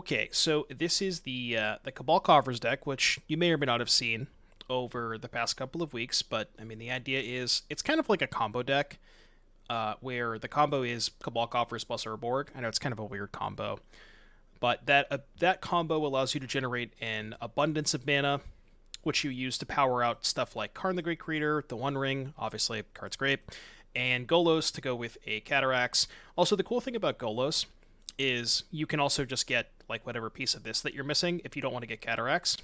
Okay, so this is the Cabal Coffers deck, which you may or may not have seen over the past couple of weeks. But I mean, the idea is it's kind of like a combo deck, where the combo is Cabal Coffers plus Urborg. I know it's kind of a weird combo, but that combo allows you to generate an abundance of mana, which you use to power out stuff like Karn the Great Creator, the One Ring, obviously card's great, and Golos to go with a Cataracts. Also, the cool thing about Golos is you can also just get like whatever piece of this that you're missing if you don't want to get Cataracts.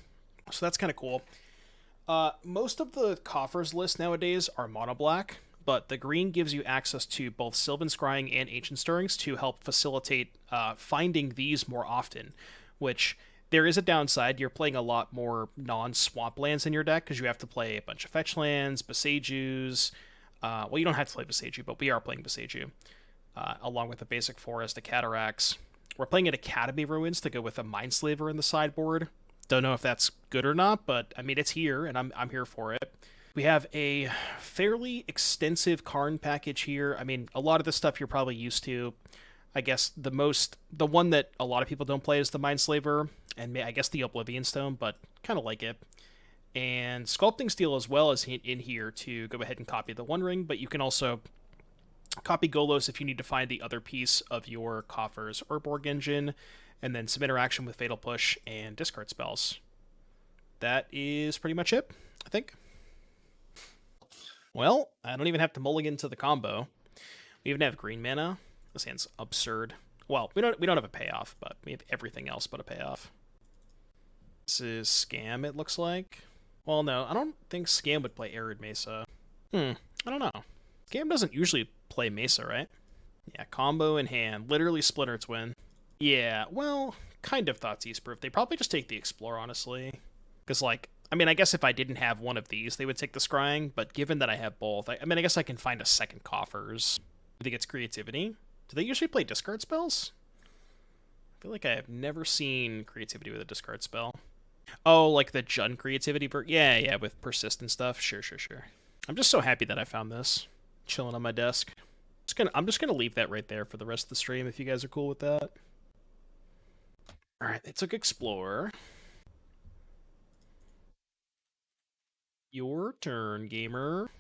So that's kind of cool. Most of the coffers list nowadays are mono black, but the green gives you access to both Sylvan Scrying and Ancient Stirrings to help facilitate finding these more often, which there is a downside. You're playing a lot more non-swamp lands in your deck because you have to play a bunch of fetch lands, Boseijus. Well, you don't have to play Boseiju, but we are playing Boseiju, along with the basic forest, the Cataracts. We're playing at Academy Ruins to go with a Mindslaver in the sideboard. Don't know if that's good or not, but I mean, it's here, and I'm here for it. We have a fairly extensive Karn package here. I mean, a lot of the stuff you're probably used to. I guess the one that a lot of people don't play is the Mindslaver, and I guess the Oblivion Stone, but kind of like it. And Sculpting Steel as well is in here to go ahead and copy the One Ring, but you can also copy Golos if you need to find the other piece of your Coffers Urborg Engine, and then some interaction with Fatal Push and discard spells. That is pretty much it, I think. Well, I don't even have to mulligan to the combo. We even have green mana. This hand's absurd. Well, we don't have a payoff, but we have everything else but a payoff. This is Scam, it looks like. Well, no, I don't think Scam would play Arid Mesa. I don't know. Scam doesn't usually play Mesa, right? Yeah, combo in hand. Literally Splinter Twin. Yeah, well, kind of Thoughtseize proof. They probably just take the Explore, honestly. Because, like, I mean, I guess if I didn't have one of these, they would take the Scrying, but given that I have both, I mean, I guess I can find a second Coffers. I think it's Creativity. Do they usually play discard spells? I feel like I have never seen Creativity with a discard spell. Oh, like the Jund Creativity? Yeah, with Persist and stuff. Sure. I'm just so happy that I found this. Chilling on my desk. I'm just gonna leave that right there for the rest of the stream if you guys are cool with that. Alright, they took Explorer. Your turn, gamer.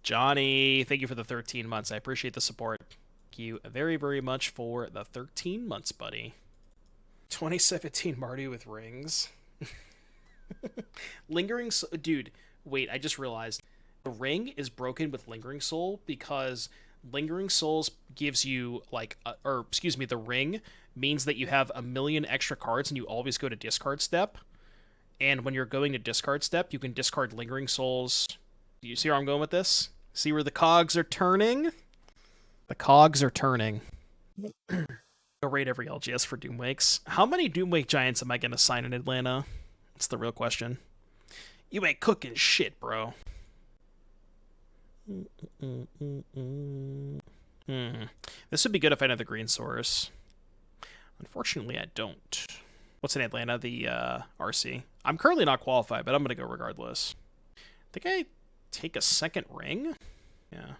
Johnny, thank you for the 13 months. I appreciate the support. Thank you very, very much for the 13 months, buddy. 2017 Marty with rings. Lingering Soul. Dude, wait, I just realized. The ring is broken with Lingering Soul because Lingering Souls gives you, like, the ring means that you have a million extra cards and you always go to discard step. And when you're going to discard step, you can discard Lingering Souls. Do you see where I'm going with this? See where the cogs are turning? The cogs are turning. Go raid every LGS for Doomwakes. How many Doomwake Giants am I going to sign in Atlanta? That's the real question. You ain't cooking shit, bro. This would be good if I had the green source. Unfortunately, I don't. What's in Atlanta? The RC. I'm currently not qualified, but I'm going to go regardless. I think I take a second ring? Yeah.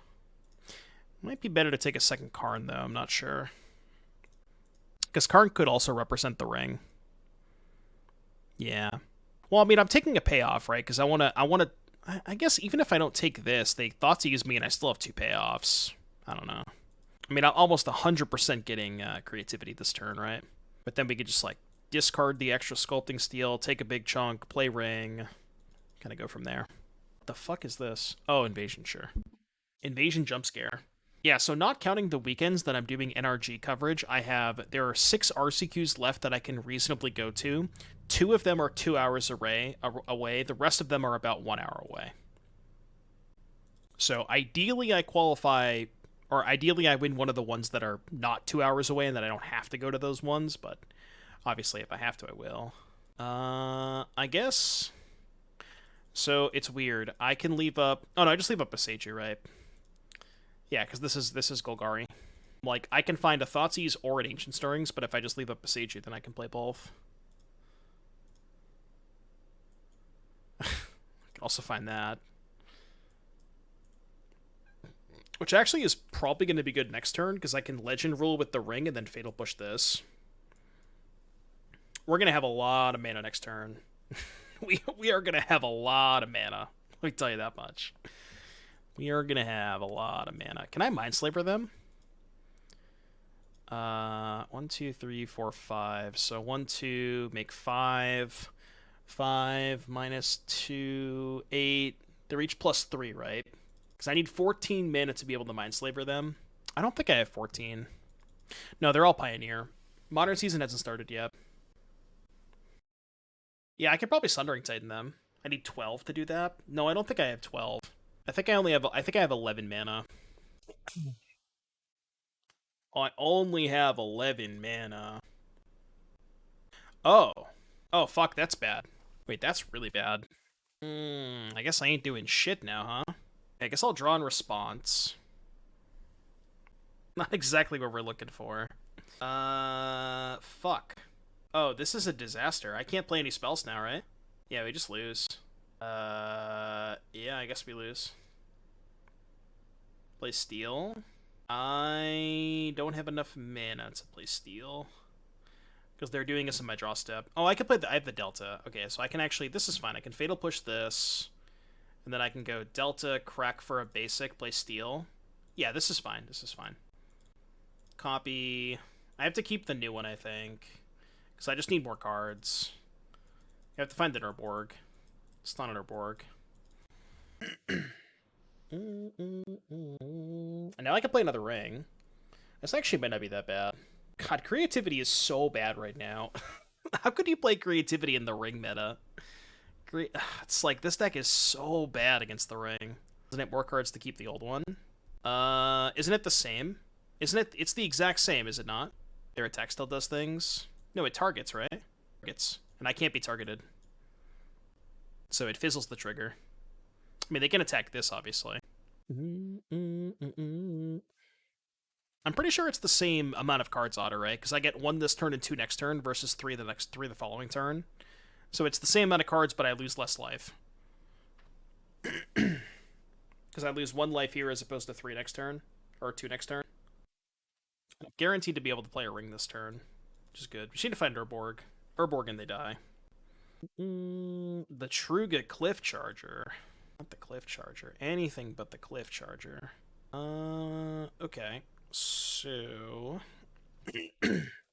Might be better to take a second Karn, though. I'm not sure. Because Karn could also represent the ring. Yeah. Well, I mean, I'm taking a payoff, right? Because I guess even if I don't take this, they Thoughtseize me and I still have two payoffs. I don't know. I mean, I'm almost 100% getting Creativity this turn, right? But then we could just, like, discard the extra Sculpting Steel, take a big chunk, play ring, kind of go from there. What the fuck is this? Oh, Invasion, sure. Invasion Jump Scare. Yeah, so not counting the weekends that I'm doing NRG coverage, there are 6 RCQs left that I can reasonably go to. 2 of them are 2 hours away. The rest of them are about 1 hour away. So ideally I qualify, or ideally I win one of the ones that are not 2 hours away and that I don't have to go to those ones, but obviously if I have to, I will. I guess. So it's weird. I can leave up, oh no, I just leave up Boseiju, right? Yeah, because this is Golgari. Like, I can find a Thoughtseize or an Ancient Stirrings, but if I just leave up Boseiju, then I can play both. I can also find that. Which actually is probably going to be good next turn, because I can Legend Rule with the ring and then Fatal Push this. We're gonna have a lot of mana next turn. we are gonna have a lot of mana. Let me tell you that much. We are gonna have a lot of mana. Can I Mindslaver them? 1, 2, 3, 4, 5. So 1, 2, make 5. 5 minus 2, 8. They're each plus 3, right? Because I need 14 mana to be able to Mindslaver them. I don't think I have 14. No, they're all Pioneer. Modern Season hasn't started yet. Yeah, I could probably Sundering Titan them. I need 12 to do that. No, I don't think I have 12. I think I have 11 mana. I only have 11 mana. Oh. Oh, fuck, that's bad. Wait, that's really bad. I guess I ain't doing shit now, huh? I guess I'll draw in response. Not exactly what we're looking for. Fuck. Oh, this is a disaster. I can't play any spells now, right? Yeah, we just lose. Yeah, I guess we lose. Play Steel. I don't have enough mana to play Steel. Because they're doing this in my draw step. Oh, I have the Delta. Okay, so I can actually, this is fine. I can Fatal Push this. And then I can go Delta, crack for a basic, play Steel. Yeah, this is fine. This is fine. Copy. I have to keep the new one, I think. Because I just need more cards. I have to find the Urborg. It's not an Urborg. And now I can play another ring. This actually might not be that bad. God, creativity is so bad right now. How could you play creativity in the ring meta? It's like, this deck is so bad against the ring. Isn't it more cards to keep the old one? Isn't it the same? Isn't it? It's the exact same, is it not? Their attack still does things? No, it targets, right? Targets. And I can't be targeted. So it fizzles the trigger. I mean, they can attack this, obviously. I'm pretty sure it's the same amount of cards auto, right? Because I get 1 this turn and 2 next turn versus 3 the following turn. So it's the same amount of cards, but I lose less life. Because I lose 1 life here as opposed to 3 next turn. Or 2 next turn. I'm guaranteed to be able to play a ring this turn. Which is good. We just need to find Urborg. Urborg and they die. The Truga Cliff Charger. Not the Cliff Charger. Anything but the Cliff Charger. Okay. So...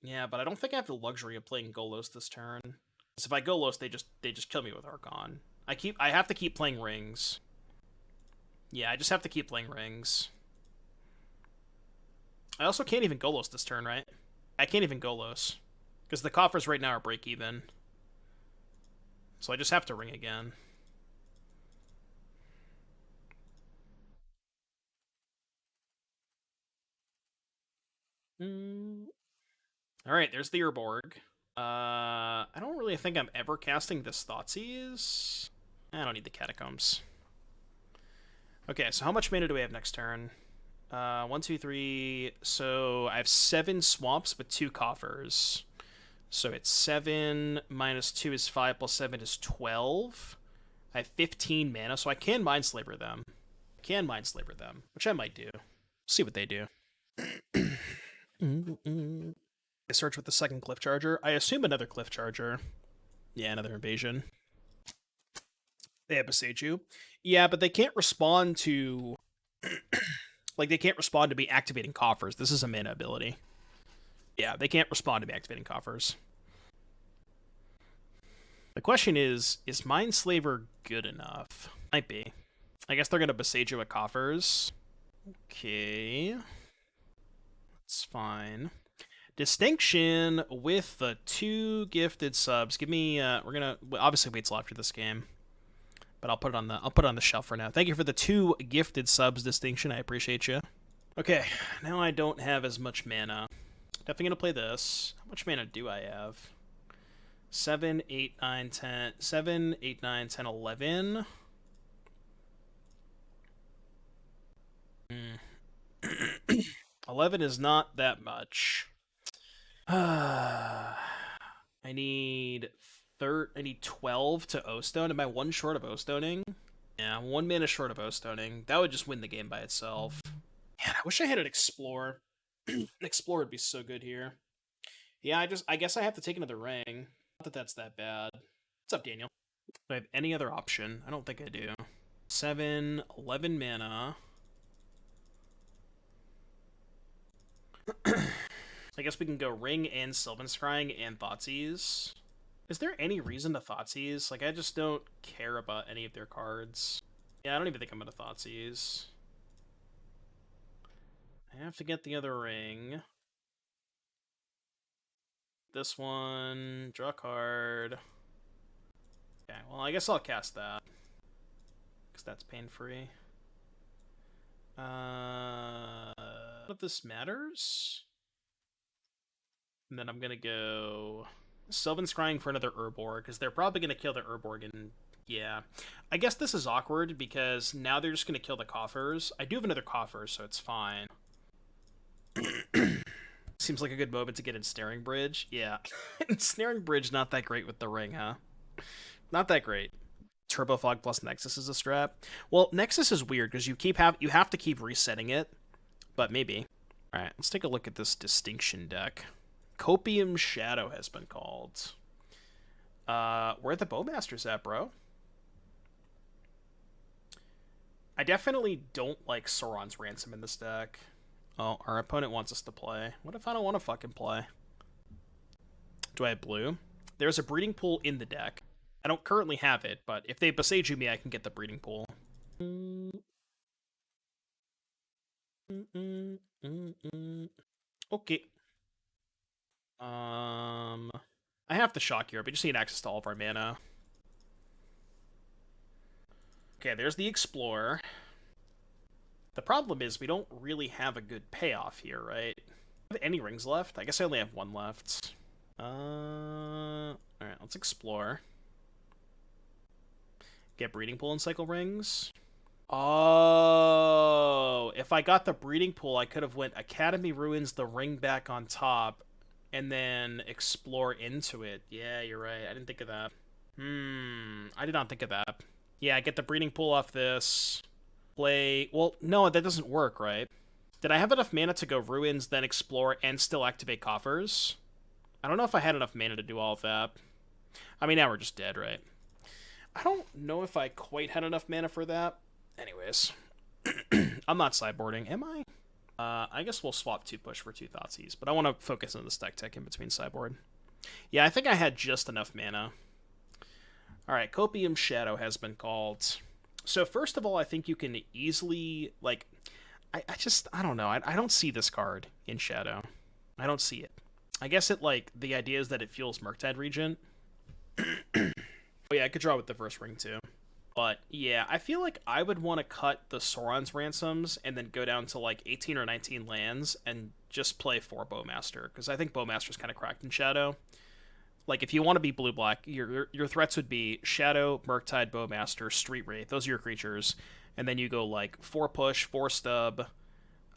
yeah, but I don't think I have the luxury of playing Golos this turn. Because if I Golos, they just kill me with Archon. I have to keep playing rings. Yeah, I just have to keep playing rings. I also can't even Golos this turn, right? I can't even Golos. Because the coffers right now are break-even. So I just have to ring again. Alright, there's the Urborg. I don't really think I'm ever casting this Thoughtseize. I don't need the Catacombs. Okay, so how much mana do we have next turn? 1, 2, 3. So I have 7 swamps with 2 coffers. So it's 7 minus 2 is 5 plus 7 is 12. I have 15 mana, so I can Mindslaver them. Which I might do. See what they do. I search with the second Cliff Charger. I assume another Cliff Charger. Yeah, another invasion. They have Boseiju. Yeah, but they can't respond to... like, they can't respond to me activating coffers. This is a mana ability. Yeah, they can't respond to me activating coffers. The question is Mindslaver good enough? Might be. I guess they're going to Boseiju at coffers. Okay. That's fine. Distinction with the 2 gifted subs. Give me, we're going to obviously wait till after this game. But I'll put it on the shelf for now. Thank you for the 2 gifted subs, Distinction. I appreciate you. Okay, now I don't have as much mana. Definitely gonna play this. How much mana do I have? 7, 8, 9, 10. 7, 8, 9, 10, 11. 11 is not that much. I need 12 to O-Stone. Am I 1 short of O-Stoning? Yeah, I'm 1 mana short of O-Stoning. That would just win the game by itself. Man, I wish I had an Explore. Explore would be so good here. Yeah, I guess I have to take another ring. Not that that's that bad. What's up, Daniel? Do I have any other option? I don't think I do. 7, 11 mana. I guess we can go Ring and Sylvan Scrying and Thoughtseize. Is there any reason to Thoughtseize? Like, I just don't care about any of their cards. Yeah, I don't even think I'm going to Thoughtseize. I have to get the other ring. This one, draw a card. Okay, well, I guess I'll cast that. Because that's pain-free. None of this matters. And then I'm going to go Sylvan Scrying for another Urborg, because they're probably going to kill the Urborg, and yeah. I guess this is awkward, because now they're just going to kill the Coffers. I do have another Coffers, so it's fine. Seems like a good moment to get Ensnaring Bridge. Yeah. Ensnaring Bridge, not that great with the ring, huh? Not that great. Turbo Fog plus Nexus is a strat. Well, Nexus is weird, because you have to keep resetting it, but maybe. Alright, let's take a look at this Distinction deck. Copium Shadow has been called. Where are the Bowmasters at, bro? I definitely don't like Sauron's Ransom in this deck. Oh, our opponent wants us to play. What if I don't want to fucking play? Do I have blue? There's a breeding pool in the deck. I don't currently have it, but if they Boseiju me, I can get the breeding pool. Okay. I have the Shock here, but just need access to all of our mana. Okay, there's the Explorer. The problem is we don't really have a good payoff here, right? Do I have any rings left? I guess I only have one left. Alright, let's explore. Get breeding pool and cycle rings. Oh, if I got the breeding pool, I could have went Academy Ruins, the ring back on top, and then explore into it. Yeah, you're right. I didn't think of that. I did not think of that. Yeah, I get the breeding pool off this. Play... Well, no, that doesn't work, right? Did I have enough mana to go Ruins, then explore, and still activate Coffers? I don't know if I had enough mana to do all of that. I mean, now we're just dead, right? I don't know if I quite had enough mana for that. Anyways. I'm not sideboarding, am I? I guess we'll swap 2 push for 2 Thoughtseize, but I want to focus on the stack tech in between sideboard. Yeah, I think I had just enough mana. Alright, Copium Shadow has been called. So first of all, I think you can easily, like... I don't know. I don't see this card in Shadow. I don't see it. I guess it, like, the idea is that it fuels Murktide Regent. Oh yeah, I could draw with the first ring, too. But, yeah, I feel like I would want to cut the Sauron's Ransoms and then go down to, like, 18 or 19 lands and just play 4 Bowmaster, because I think Bowmaster's kind of cracked in Shadow. Like, if you want to be blue-black, your threats would be Shadow, Murktide, Bowmaster, Street Wraith. Those are your creatures. And then you go, like, 4 push, 4 stub,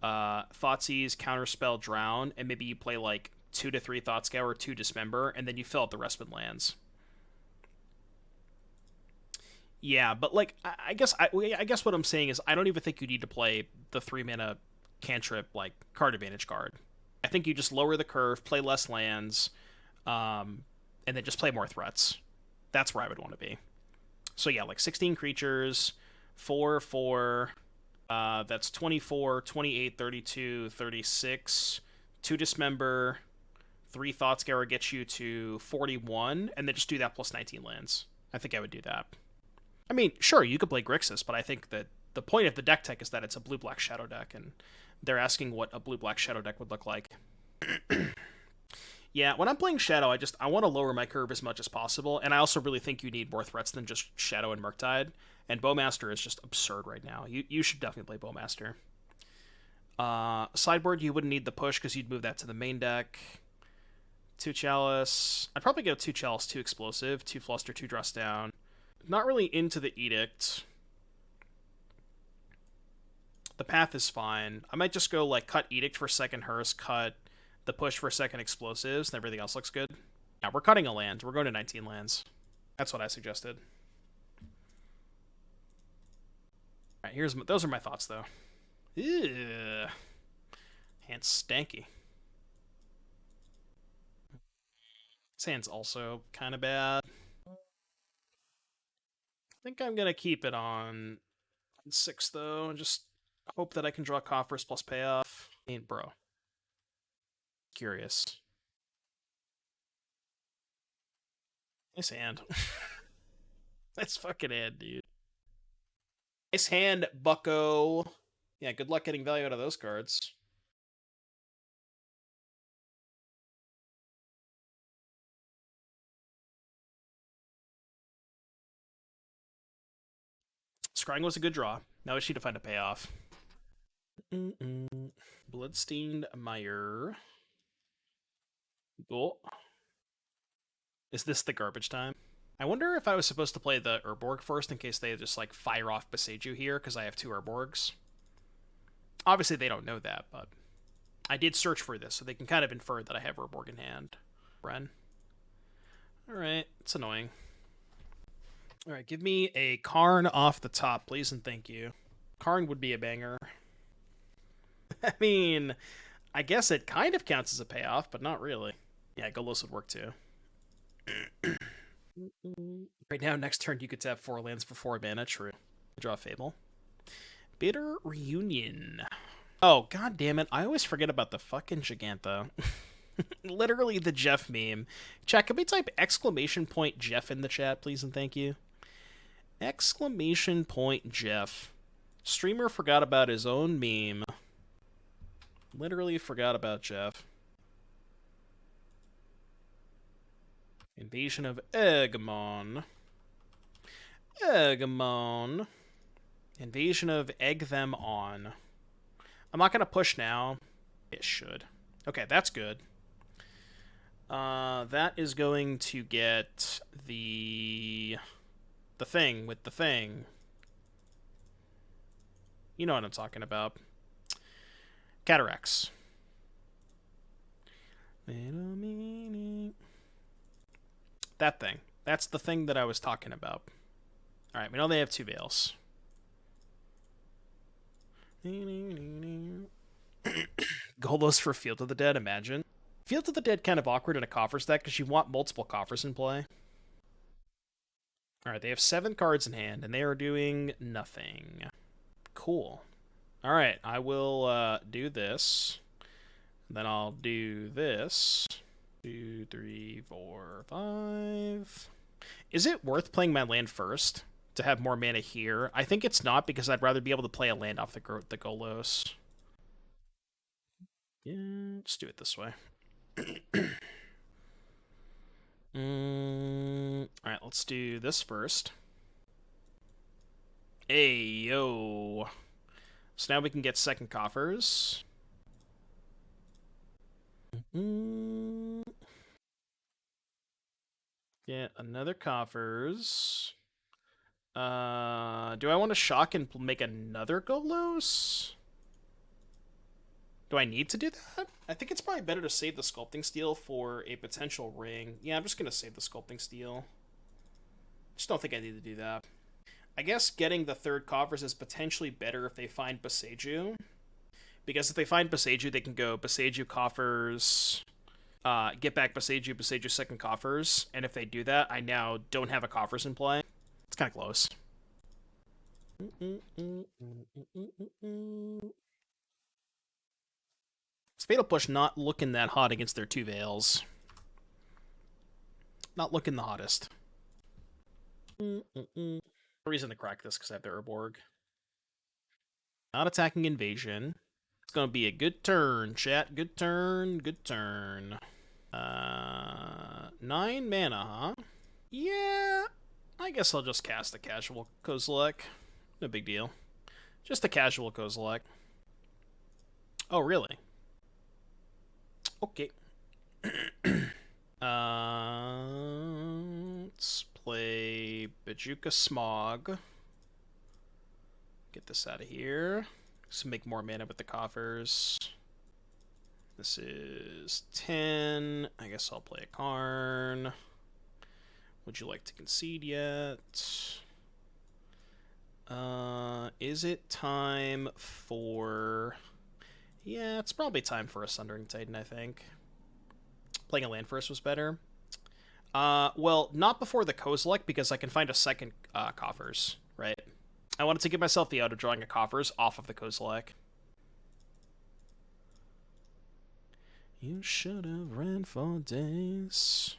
Thoughtseize, Counterspell, Drown, and maybe you play, like, 2 to 3 Thoughtscour, 2 Dismember, and then you fill out the rest with lands. Yeah, but, like, I guess what I'm saying is I don't even think you need to play the 3-mana cantrip, like, card advantage card. I think you just lower the curve, play less lands, and then just play more threats. That's where I would want to be. So yeah, like 16 creatures, 4, that's 24, 28, 32, 36, 2 Dismember, 3 Thoughtscour gets you to 41, and then just do that plus 19 lands. I think I would do that. I mean, sure, you could play Grixis, but I think that the point of the deck tech is that it's a blue-black Shadow deck, and they're asking what a blue-black Shadow deck would look like. Yeah, when I'm playing Shadow, I want to lower my curve as much as possible, and I also really think you need more threats than just Shadow and Murktide, and Bowmaster is just absurd right now. You should definitely play Bowmaster. Sideboard, you wouldn't need the push because you'd move that to the main deck. 2 Chalice. I'd probably go 2 Chalice, 2 Explosive, 2 Fluster, 2 Dress Down. Not really into the Edict. The path is fine. I might just go, like, cut Edict for second Hearse, cut the push for second Explosives, and everything else looks good. Yeah, we're cutting a land. We're going to 19 lands. That's what I suggested. Alright, those are my thoughts, though. Ew. Hand's stanky. This hand's also kind of bad. I think I'm going to keep it on 6, though, and just hope that I can draw Coffers plus payoff. I mean, bro. Curious. Nice hand. Nice fucking hand, dude. Nice hand, bucko. Yeah, good luck getting value out of those cards. Scrying was a good draw. Now is she to find a payoff. Bloodstained Mire. Cool. Is this the garbage time? I wonder if I was supposed to play the Urborg first in case they just like fire off Boseiju here because I have 2 Urborgs. Obviously they don't know that, but I did search for this, so they can kind of infer that I have Urborg in hand. Ren. Alright, it's annoying. Alright, give me a Karn off the top, please, and thank you. Karn would be a banger. I mean, I guess it kind of counts as a payoff, but not really. Yeah, Golos would work too. Right now, next turn you could tap 4 lands for 4 mana. True. Draw Fable. Bitter Reunion. Oh, god damn it. I always forget about the fucking Gigantha. Literally the Jeff meme. Chat, can we type exclamation point Jeff in the chat, please, and thank you? Exclamation point Jeff. Streamer forgot about his own meme. Literally forgot about Jeff. Invasion of Egmon. Egmon. Invasion of Egg Them On. I'm not going to push now. It should. Okay, that's good. That is going to get the thing with the thing. You know what I'm talking about. Cataracts. That thing. That's the thing that I was talking about. Alright, we know they have 2 Veils. Golos for Field of the Dead, imagine. Field of the Dead kind of awkward in a Coffers deck because you want multiple Coffers in play. Alright, they have 7 cards in hand, and they are doing nothing. Cool. Alright, I will do this. Then I'll do this. 2, 3, 4, 5. Is it worth playing my land first to have more mana here? I think it's not because I'd rather be able to play a land off the Golos. Yeah, let's do it this way. Alright, let's do this first. Hey, yo. So now we can get second Coffers. Get another Coffers. Do I want to shock and make another Golos? Do I need to do that? I think it's probably better to save the Sculpting Steel for a potential ring. Yeah, I'm just going to save the Sculpting Steel. Just don't think I need to do that. I guess getting the third Coffers is potentially better if they find Boseiju. Because if they find Boseiju, they can go Boseiju Coffers, get back Boseiju, Boseiju second Coffers, and if they do that, I now don't have a Coffers in play. It's kind of close. It's Fatal Push not looking that hot against their 2 Veils. Not looking the hottest. Reason to crack this because I have the Urborg. Not attacking Invasion. It's going to be a good turn, chat. Good turn, good turn. 9 mana, huh? Yeah, I guess I'll just cast a casual Kozilek. No big deal. Just a casual Kozilek. Oh, really? Okay. Let's play Bojuka Smog. Get this out of here. So make more mana with the Coffers. This is 10. I guess I'll play a Karn. Would you like to concede yet? Is it time for... Yeah, it's probably time for a Sundering Titan, I think. Playing a land first was better. Well, not before the Kozilek, because I can find a second Coffers, right? I wanted to give myself the out of drawing a Coffers off of the Kozilek. You should have ran for days.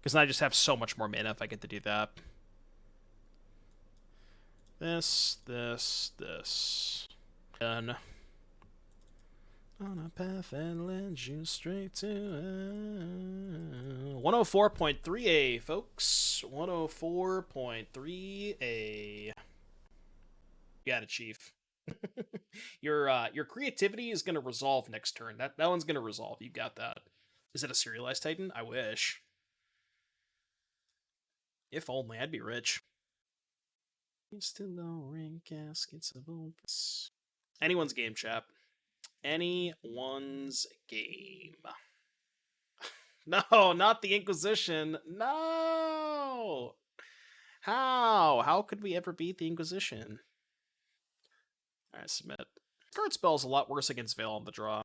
Because I just have so much more mana if I get to do that. This. Done. On a path that leads you straight to 104.3A, folks. 104.3A. Got it, Chief. Your creativity is gonna resolve next turn. That one's gonna resolve. You got that. Is it a serialized Titan? I wish. If only, I'd be rich. Still lowering caskets of opus. Anyone's game, chap. Anyone's game. No, not the Inquisition. No! How? How could we ever beat the Inquisition? Alright, submit. Card spell's a lot worse against Veil on the draw.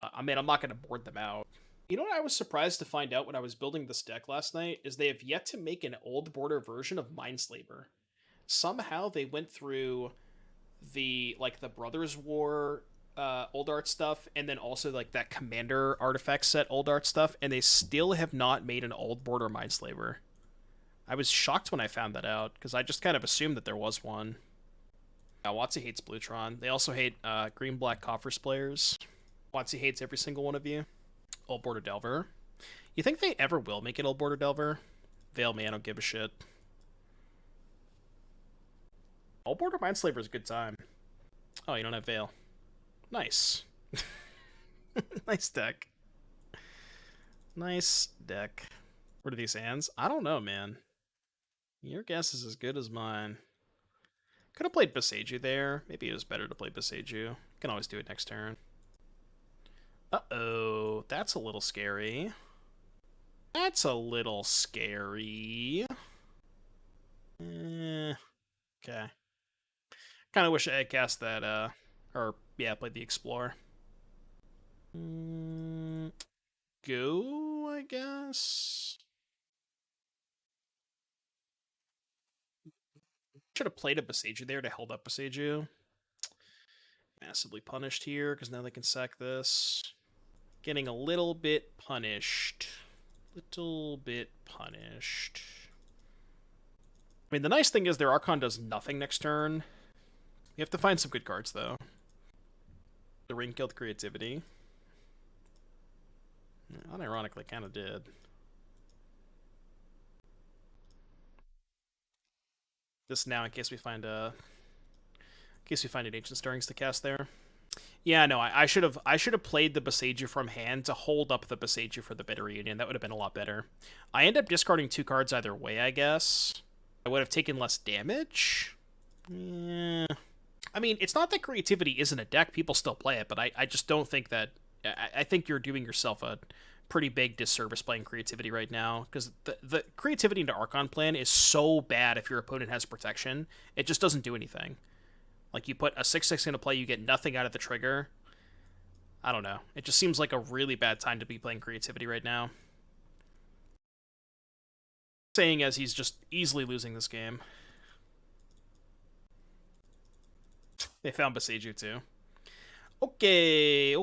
I mean, I'm not going to board them out. You know what I was surprised to find out when I was building this deck last night? Is they have yet to make an old border version of Mindslaver. Somehow they went through the Brothers War old art stuff, and then also like that Commander artifact set old art stuff, and they still have not made an old border Mindslaver. I was shocked when I found that out, because I just kind of assumed that there was one. WotC hates Bluetron. They also hate green-black Coffers players. WotC hates every single one of you. Old Border Delver. You think they ever will make it Old Border Delver? Veil me, I don't give a shit. Old Border Mindslaver is a good time. Oh, you don't have Veil. Nice. Nice deck. Nice deck. What are these hands? I don't know, man. Your guess is as good as mine. Could have played Boseiju there. Maybe it was better to play Boseiju. Can always do it next turn. Uh-oh. That's a little scary. That's a little scary. Okay. Kind of wish I had cast that, or, yeah, played the Explorer. Go, I guess? Should have played a Boseiju there to hold up Boseiju. Massively punished here, because now they can sack this. Getting a little bit punished. Little bit punished. I mean, the nice thing is their Archon does nothing next turn. You have to find some good cards, though. The ring killed creativity. Unironically, kind of did. This now, in case we find an Ancient Stirrings to cast there. Yeah, no, I should have played the Boseiju from hand to hold up the Boseiju for the Bitter Reunion. That would have been a lot better. I end up discarding 2 cards either way, I guess. I would have taken less damage. Yeah. I mean, it's not that creativity isn't a deck. People still play it, but I just don't think that... I think you're doing yourself a pretty big disservice playing creativity right now, because the creativity into Archon plan is so bad if your opponent has protection. It just doesn't do anything. Like, you put a 6/6 into play, you get nothing out of the trigger. I don't know. It just seems like a really bad time to be playing creativity right now. Saying as he's just easily losing this game. They found Boseiju too. Okay.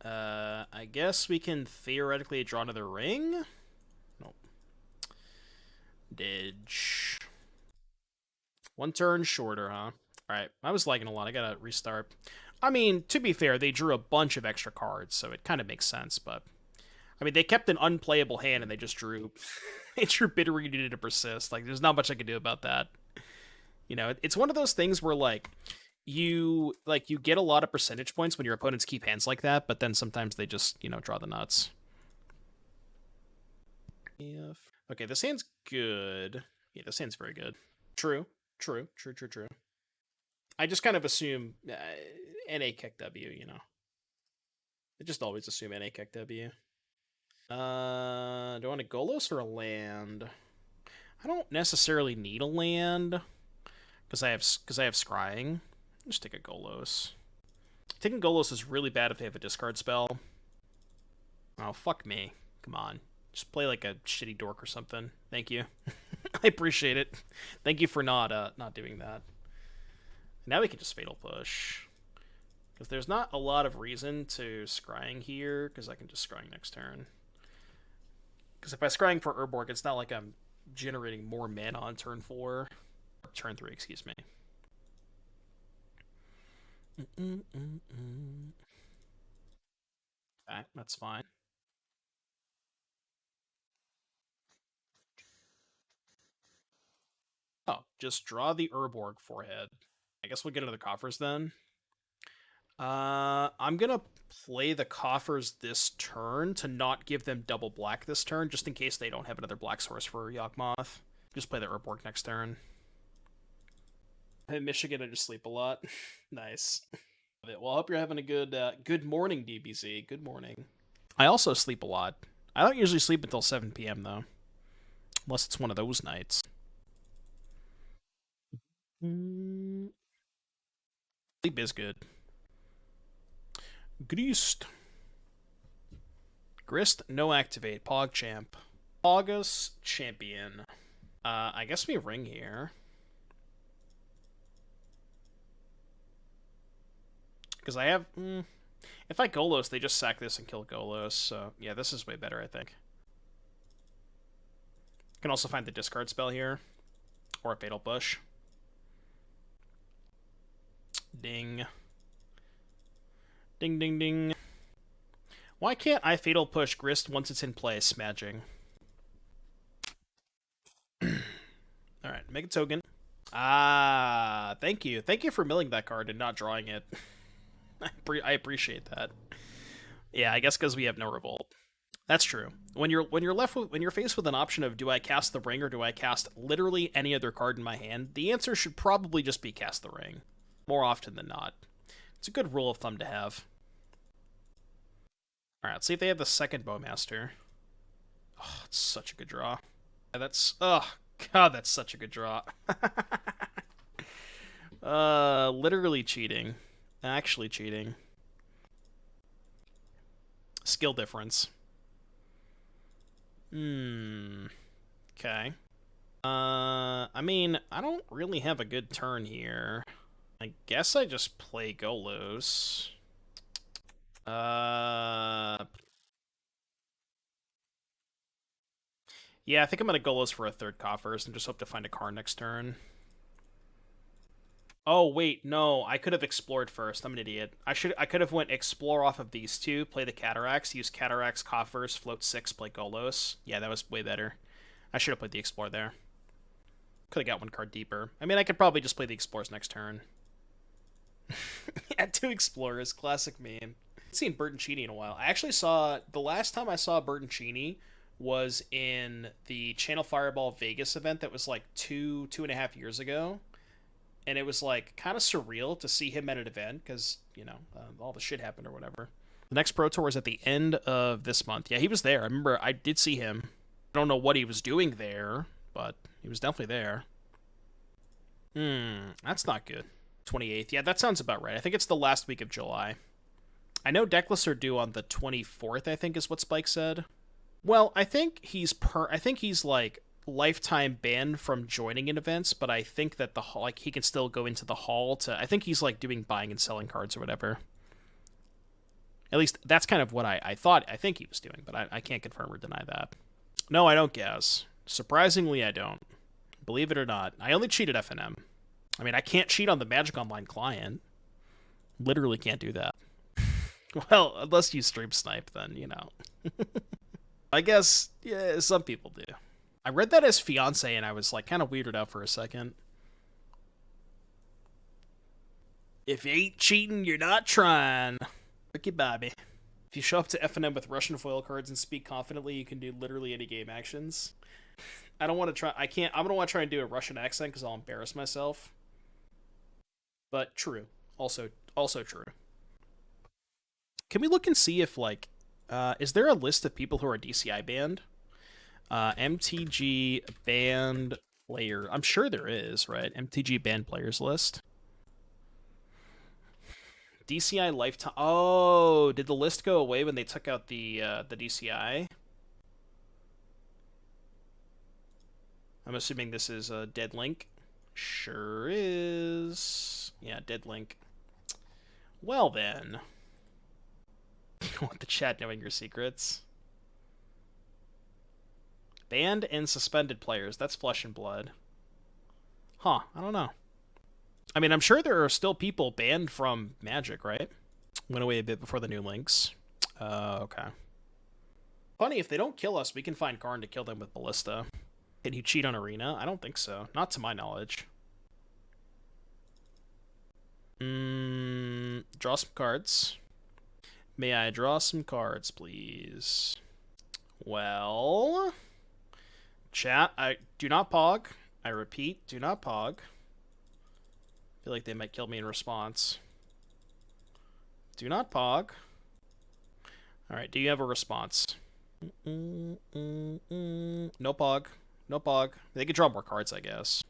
I guess we can theoretically draw another ring? Nope. Didge. 1 turn shorter, huh? Alright, I was lagging a lot. I gotta restart. I mean, to be fair, they drew a bunch of extra cards, so it kind of makes sense, but... I mean, they kept an unplayable hand, and they just drew... they drew Bitter Reunion to persist. Like, there's not much I can do about that. You know, it's one of those things where, you get a lot of percentage points when your opponents keep hands like that, but then sometimes they just, draw the nuts. Okay, this hand's good. Yeah, this hand's very good. True. I just kind of assume NA kick W, I just always assume NA kick W. Do I want a Golos or a land? I don't necessarily need a land because I have Scrying. Just take a Golos. Taking Golos is really bad if they have a discard spell. Oh, fuck me. Come on. Just play like a shitty dork or something. Thank you. I appreciate it. Thank you for not doing that. Now we can just Fatal Push. Because there's not a lot of reason to Scrying here, because I can just Scrying next turn. Because if I Scrying for Urborg, it's not like I'm generating more mana on turn 4. Turn 3, excuse me. Okay, that's fine. Oh, just draw the Urborg forehead. I guess we'll get into the coffers then. I'm gonna play the coffers this turn to not give them double black this turn, just in case they don't have another black source for Yawgmoth. Just play the Urborg next turn. In Michigan, I just sleep a lot. Nice. Well, I hope you're having a good morning, DBZ. Good morning. I also sleep a lot. I don't usually sleep until 7 p.m. though, unless it's one of those nights. Sleep is good. Grist. Grist, no activate. PogChamp. August Champion. I guess we ring here. Because I have... if I Golos, they just sack this and kill Golos. So, yeah, this is way better, I think. Can also find the discard spell here. Or a Fatal Push. Ding. Ding, ding, ding. Why can't I Fatal Push Grist once it's in play, smudging? Alright, make a token. Ah, thank you. Thank you for milling that card and not drawing it. I appreciate that. Yeah, I guess because we have no revolt. That's true. When you're faced with an option of do I cast the ring or do I cast literally any other card in my hand, the answer should probably just be cast the ring. More often than not. It's a good rule of thumb to have. Alright, let's see if they have the second Bowmaster. Oh, it's such a good draw. Yeah, that's... Oh, God, that's such a good draw. Literally cheating. Actually cheating. Skill difference. Okay. I mean, I don't really have a good turn here. I guess I just play Golos. Yeah, I think I'm gonna Golos for a third Coffers and just hope to find a Karn next turn. Oh wait, no, I could have explored first. I'm an idiot. I could have went explore off of these two, play the Cataracts, use Cataracts, Coffers, float 6, play Golos. Yeah, that was way better. I should have played the Explore there. Could have got one card deeper. I mean, I could probably just play the Explorers next turn. Yeah, 2 Explorers, classic meme. I haven't seen Bertoncini in a while. I actually saw, the last time I saw Bertoncini was in the Channel Fireball Vegas event that was like 2.5 years ago. And it was like kind of surreal to see him at an event because, you know, all the shit happened or whatever. The next Pro Tour is at the end of this month. Yeah, he was there. I remember I did see him. I don't know what he was doing there, but he was definitely there. That's not good. 28th. Yeah, that sounds about right. I think it's the last week of July. I know Decklists are due on the 24th, I think is what Spike said. Well, I think he's like lifetime banned from joining in events, but I think that he can still go into the hall to... I think he's like doing buying and selling cards or whatever. At least that's kind of what I think he was doing, but I can't confirm or deny that. No, I don't guess. Surprisingly, I don't. Believe it or not. I only cheat at FNM. I mean, I can't cheat on the Magic Online client. Literally can't do that. Well, unless you stream snipe, then, you know. I guess, yeah, some people do. I read that as fiance, and I was, like, kind of weirded out for a second. If you ain't cheating, you're not trying. Ricky Bobby. If you show up to FNM with Russian foil cards and speak confidently, you can do literally any game actions. I don't want to try... I don't want to try and do a Russian accent, because I'll embarrass myself. But true. Also true. Can we look and see if, like... is there a list of people who are DCI banned? MTG banned player. I'm sure there is, right? MTG banned players list. DCI lifetime. Oh, did the list go away when they took out the DCI? I'm assuming this is a dead link. Sure is. Yeah, dead link. Well then. You want the chat knowing your secrets. Banned and suspended players. That's Flesh and Blood. Huh, I don't know. I mean, I'm sure there are still people banned from Magic, right? Went away a bit before the new links. Okay. Funny, if they don't kill us, we can find Karn to kill them with Ballista. Can you cheat on Arena? I don't think so. Not to my knowledge. Draw some cards. May I draw some cards, please? Well... Chat, I do not pog. I repeat, do not pog. Feel like they might kill me in response. Do not pog. Alright, do you have a response? No pog. No pog. They could draw more cards, I guess.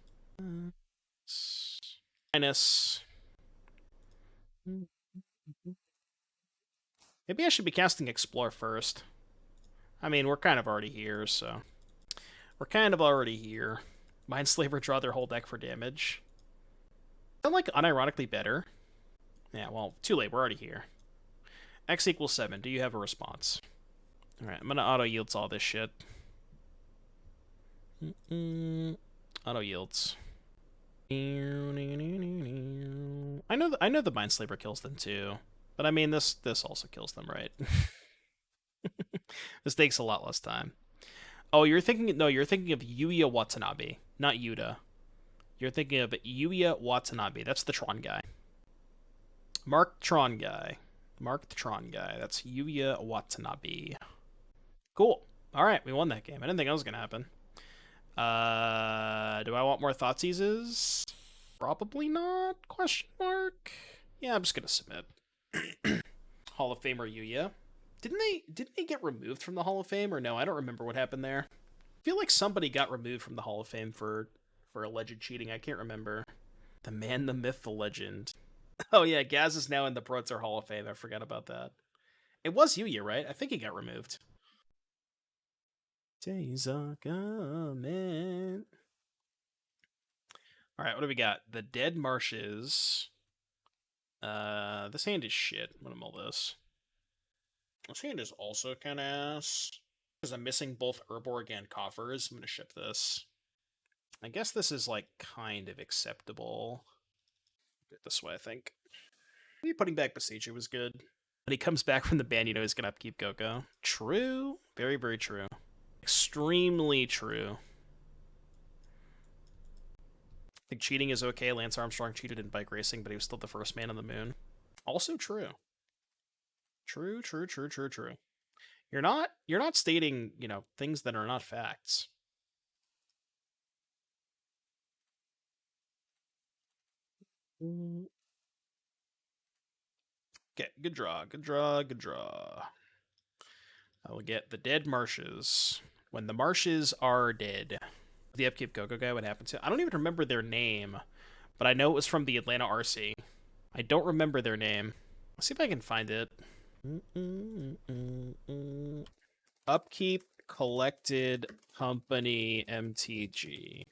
Minus. Maybe I should be casting Explore first. I mean, we're kind of already here, so... We're kind of already here. Mindslaver draw their whole deck for damage. I'm like unironically better. Yeah, well, too late. We're already here. X equals 7. Do you have a response? Alright, I'm gonna auto yields all this shit. Auto yields. I know the Mindslaver kills them too. But I mean this also kills them, right? This takes a lot less time. Oh, you're thinking of Yuya Watanabe, not Yuta. You're thinking of Yuya Watanabe. That's the Tron guy. Mark Tron guy. Mark the Tron guy. That's Yuya Watanabe. Cool. All right, we won that game. I didn't think that was gonna happen. Do I want more Thoughtseizes? Probably not. Question mark. Yeah, I'm just gonna submit. Hall of Famer Yuya. Didn't they get removed from the Hall of Fame, or no? I don't remember what happened there. I feel like somebody got removed from the Hall of Fame for alleged cheating. I can't remember. The man, the myth, the legend. Oh yeah, Gaz is now in the Pro Tour Hall of Fame. I forgot about that. It was Yuya, right? I think he got removed. Days are coming. Alright, what do we got? The Dead Marshes. This hand is shit. I'm gonna mull this. This hand is also kind of ass. Because I'm missing both Urborg and Coffers. I'm gonna ship this. I guess this is, like, kind of acceptable. Do it this way, I think. Maybe putting back Boseiju was good. When he comes back from the ban, you know he's gonna upkeep Goku. True. Very, very true. Extremely true. I think cheating is okay. Lance Armstrong cheated in bike racing, but he was still the first man on the moon. Also true. True, true, true, true, true. You're not stating, you know, things that are not facts. Okay, good draw, good draw, good draw. I will get the Dead Marshes. When the marshes are dead. The upkeep Go-Go guy, what happened to? I don't even remember their name, but I know it was from the Atlanta RC. I don't remember their name. Let's see if I can find it. Upkeep Collected Company MTG.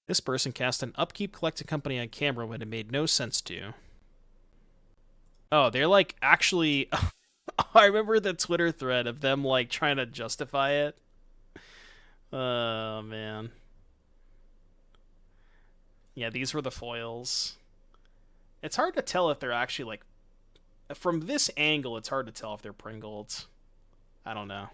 This person cast an Upkeep Collected Company on camera when it made no sense to. Oh, they're like actually... I remember the Twitter thread of them like trying to justify it. Oh, man. Yeah, these were the foils. It's hard to tell if they're actually like... From this angle, it's hard to tell if they're Pringled. I don't know.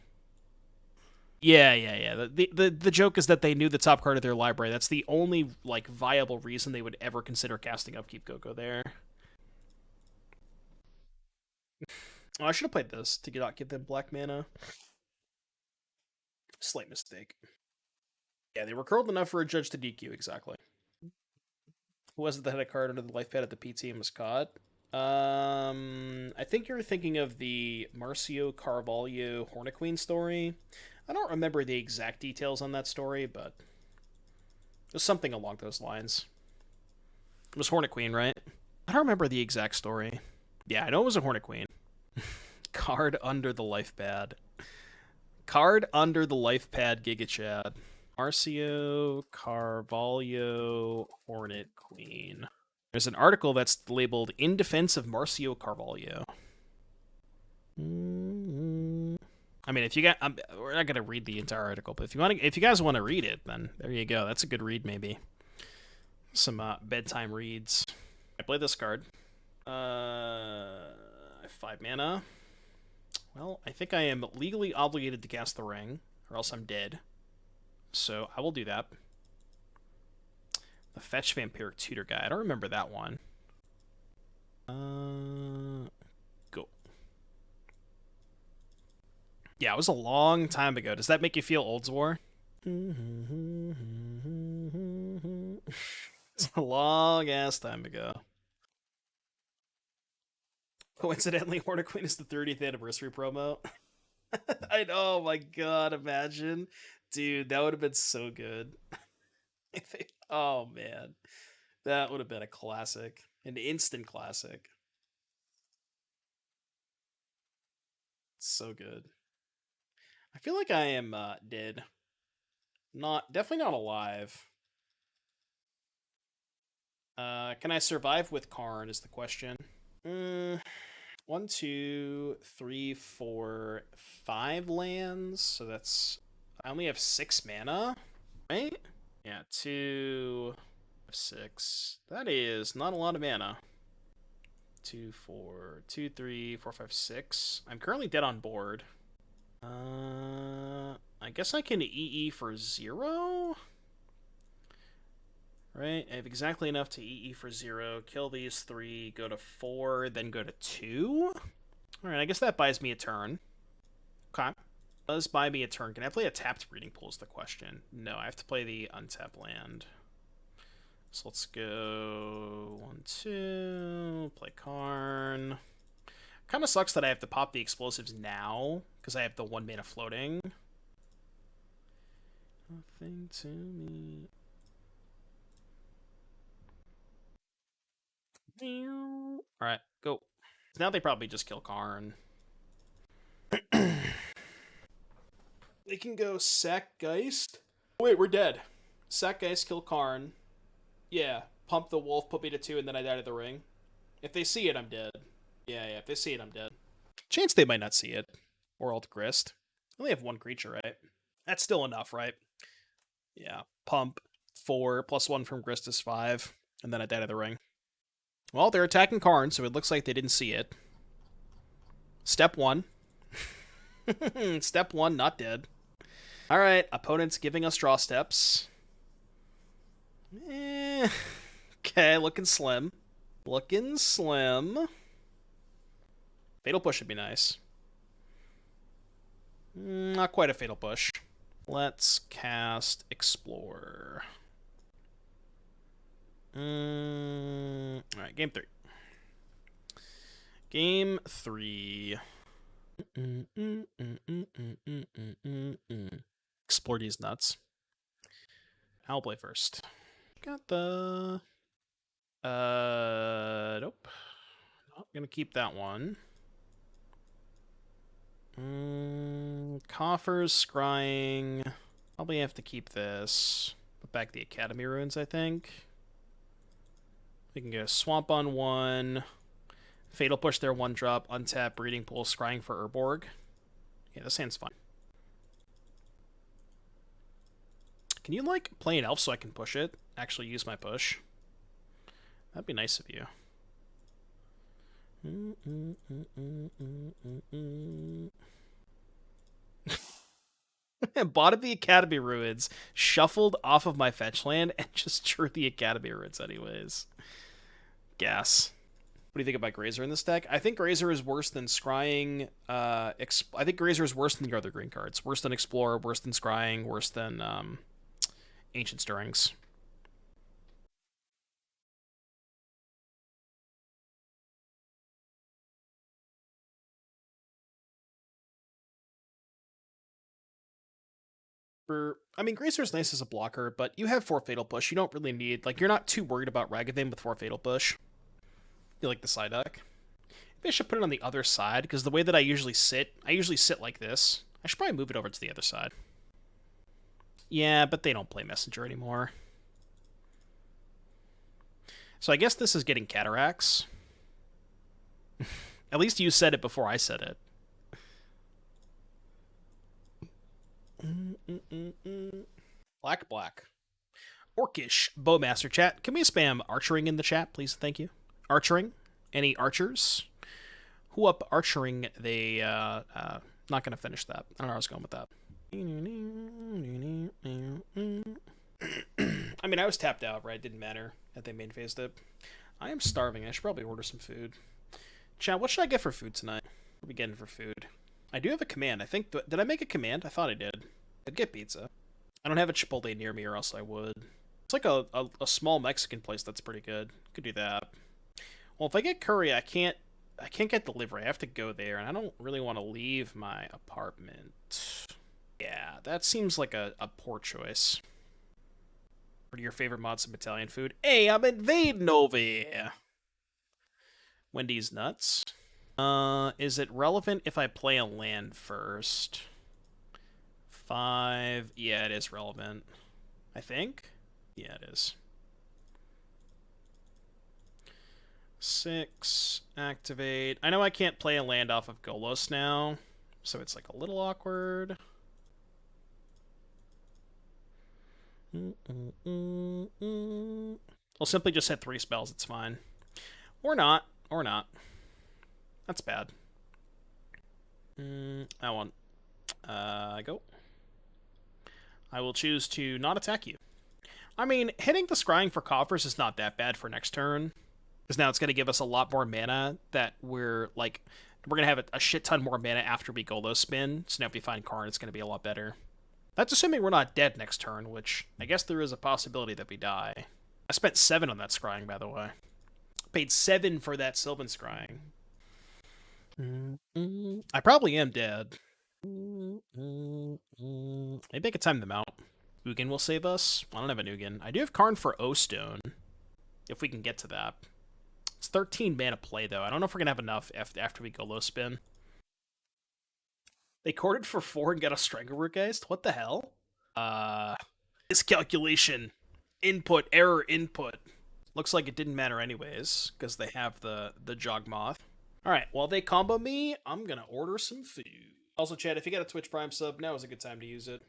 Yeah. The joke is that they knew the top card of their library. That's the only like viable reason they would ever consider casting Upkeep Go-Go there. Oh, I should have played this to not give them black mana. Slight mistake. Yeah, they were curled enough for a judge to DQ, exactly. Who was it that had a card under the life pad at the PT and was caught? I think you're thinking of the Marcio Carvalho Horniqueen story. I don't remember the exact details on that story, but it was something along those lines. It was Horniqueen, right? I don't remember the exact story. Yeah, I know it was a Hornet Queen. Card under the life pad. Card under the life pad, Giga Chad. Marcio Carvalho Hornet Queen. There's an article that's labeled "In Defense of Marcio Carvalho." I mean, if you got, we're not gonna read the entire article, but if you guys want to read it, then there you go. That's a good read, maybe. Some bedtime reads. I play this card. 5 mana. Well, I think I am legally obligated to cast the ring, or else I'm dead. So I will do that. The Fetch Vampiric Tutor guy. I don't remember that one. Go. Yeah, it was a long time ago. Does that make you feel Olds War? It's a long ass time ago. Coincidentally, Hornet Queen is the 30th anniversary promo. I know, oh my god, imagine. Dude, that would have been so good. Oh man. That would have been a classic. An instant classic. So good. I feel like I am dead. Definitely not alive. Can I survive with Karn is the question. 1, 2, 3, 4, 5 lands. So that's... I only have 6 mana, right? Yeah, 2, 6. That is not a lot of mana. 2, 4, 2, 3, 4, 5, 6. I'm currently dead on board. I guess I can EE for 0? Right, I have exactly enough to EE for 0, kill these 3, go to 4, then go to 2? Alright, I guess that buys me a turn. Okay. Does buy me a turn. Can I play a tapped Breeding Pool is the question. No, I have to play the untapped land. So let's go 1, 2, play Karn. Kind of sucks that I have to pop the explosives now, because I have the 1 mana floating. Nothing to me. Alright, go. Now they probably just kill Karn. They can go Sack Geist. Oh, wait, we're dead. Sack Geist, kill Karn. Yeah, pump the wolf, put me to 2, and then I die to the ring. If they see it, I'm dead. Yeah, if they see it, I'm dead. Chance they might not see it. Or Alt Grist. I only have 1 creature, right? That's still enough, right? Yeah, pump 4, +1 from Grist is 5, and then I die to the ring. Well, they're attacking Karn, so it looks like they didn't see it. Step 1. Step 1, not dead. Alright, opponent's giving us draw steps. Okay, looking slim. Looking slim. Fatal Push would be nice. Not quite a Fatal Push. Let's cast Explore. Alright, game 3. Game 3. Explore these nuts. I'll play first. Got the... Nope. Not gonna keep that one. Coffers, Scrying. Probably have to keep this. Put back the Academy Ruins, I think. We can go Swamp on 1. Fatal Push their 1-drop. Untap, Breeding Pool, Scrying for Urborg. Yeah, this hand's fine. Can you, like, play an elf so I can push it? Actually use my push. That'd be nice of you. Bottom the Academy Ruins, shuffled off of my fetch land, and just drew the Academy Ruins anyways. Gas. What do you think about Grazer in this deck? I think Grazer is worse than Scrying. I think Grazer is worse than the other green cards. Worse than Explorer, worse than Scrying, worse than Ancient Stirrings. I mean, Grazer's nice as a blocker, but you have 4 Fatal Push. You don't really need... Like, you're not too worried about Ragavan with 4 Fatal Push. You like the side deck. Maybe I should put it on the other side, because the way that I usually sit like this. I should probably move it over to the other side. Yeah, but they don't play Messenger anymore. So I guess this is getting Cataracts. At least you said it before I said it. Black. Orcish Bowmaster chat. Can we spam archering in the chat, please? Thank you. Archering? Any archers? Who up archering? They, not gonna finish that. I don't know where I was going with that. I mean, I was tapped out, right? It didn't matter that they main phased it. I am starving. I should probably order some food. Chat, what should I get for food tonight? What are we getting for food? I do have a command. I think... Did I make a command? I thought I did. I'd get pizza. I don't have a Chipotle near me, or else I would. It's like a small Mexican place that's pretty good. Could do that. Well, if I get curry, I can't get delivery. I have to go there, and I don't really want to leave my apartment. Yeah, that seems like a poor choice. What are your favorite mods of Italian food? Hey, I'm invading over here. Wendy's nuts. Is it relevant if I play a land first? 5. Yeah, it is relevant. I think. Yeah, it is. 6. Activate. I know I can't play a land off of Golos now, so it's like a little awkward. I'll simply just hit 3 spells, it's fine. Or not. Or not. That's bad. I want... go. I will choose to not attack you. I mean, hitting the Scrying for Coffers is not that bad for next turn. Because now it's going to give us a lot more mana that we're, like... We're going to have a shit ton more mana after we Golos spin. So now if we find Karn, it's going to be a lot better. That's assuming we're not dead next turn, which I guess there is a possibility that we die. I spent 7 on that Scrying, by the way. Paid 7 for that Sylvan Scrying. I probably am dead. Maybe I could time them out. Ugin will save us. I don't have an Ugin. I do have Karn for O-Stone, if we can get to that. It's 13 mana play, though. I don't know if we're going to have enough after we go low spin. They corded for 4 and got a Stranglegeist? What the hell? Miscalculation. Input. Error input. Looks like it didn't matter anyways, because they have the Yawgmoth. Alright, while they combo me, I'm going to order some food. Also, chat, if you got a Twitch Prime sub, now is a good time to use it.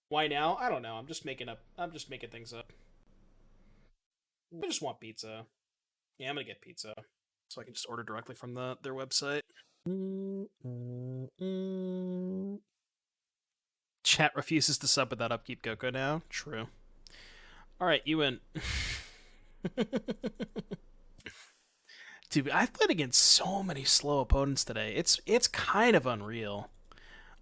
Why now? I don't know. I'm just making things up. I just want pizza. Yeah, I'm gonna get pizza. So I can just order directly from their website. Chat refuses to sub with that upkeep Goko now. True. Alright, you win. Dude, I've played against so many slow opponents today. It's kind of unreal.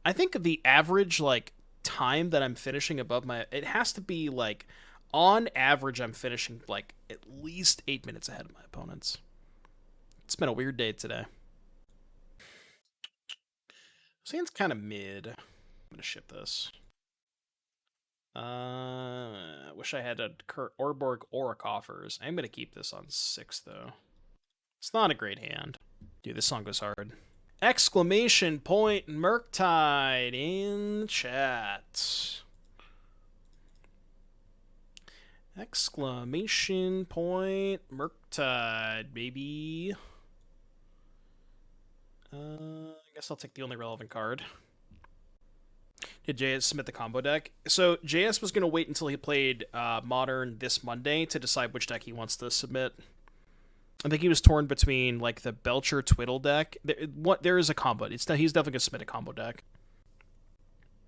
I think the average, like, time that I'm finishing above my... It has to be, like, on average, I'm finishing, like, at least 8 minutes ahead of my opponents. It's been a weird day today. Seems kind of mid. I'm gonna ship this. Wish I had a Urborg or a Coffers. I'm gonna keep this on 6, though. It's not a great hand. Dude, this song goes hard. Exclamation point Murktide in chat. Exclamation point Murktide, baby. I guess I'll take the only relevant card. Did JS submit the combo deck? So JS was going to wait until he played Modern this Monday to decide which deck he wants to submit. I think he was torn between, like, the Belcher Twiddle deck. There is a combo. He's definitely going to submit a combo deck.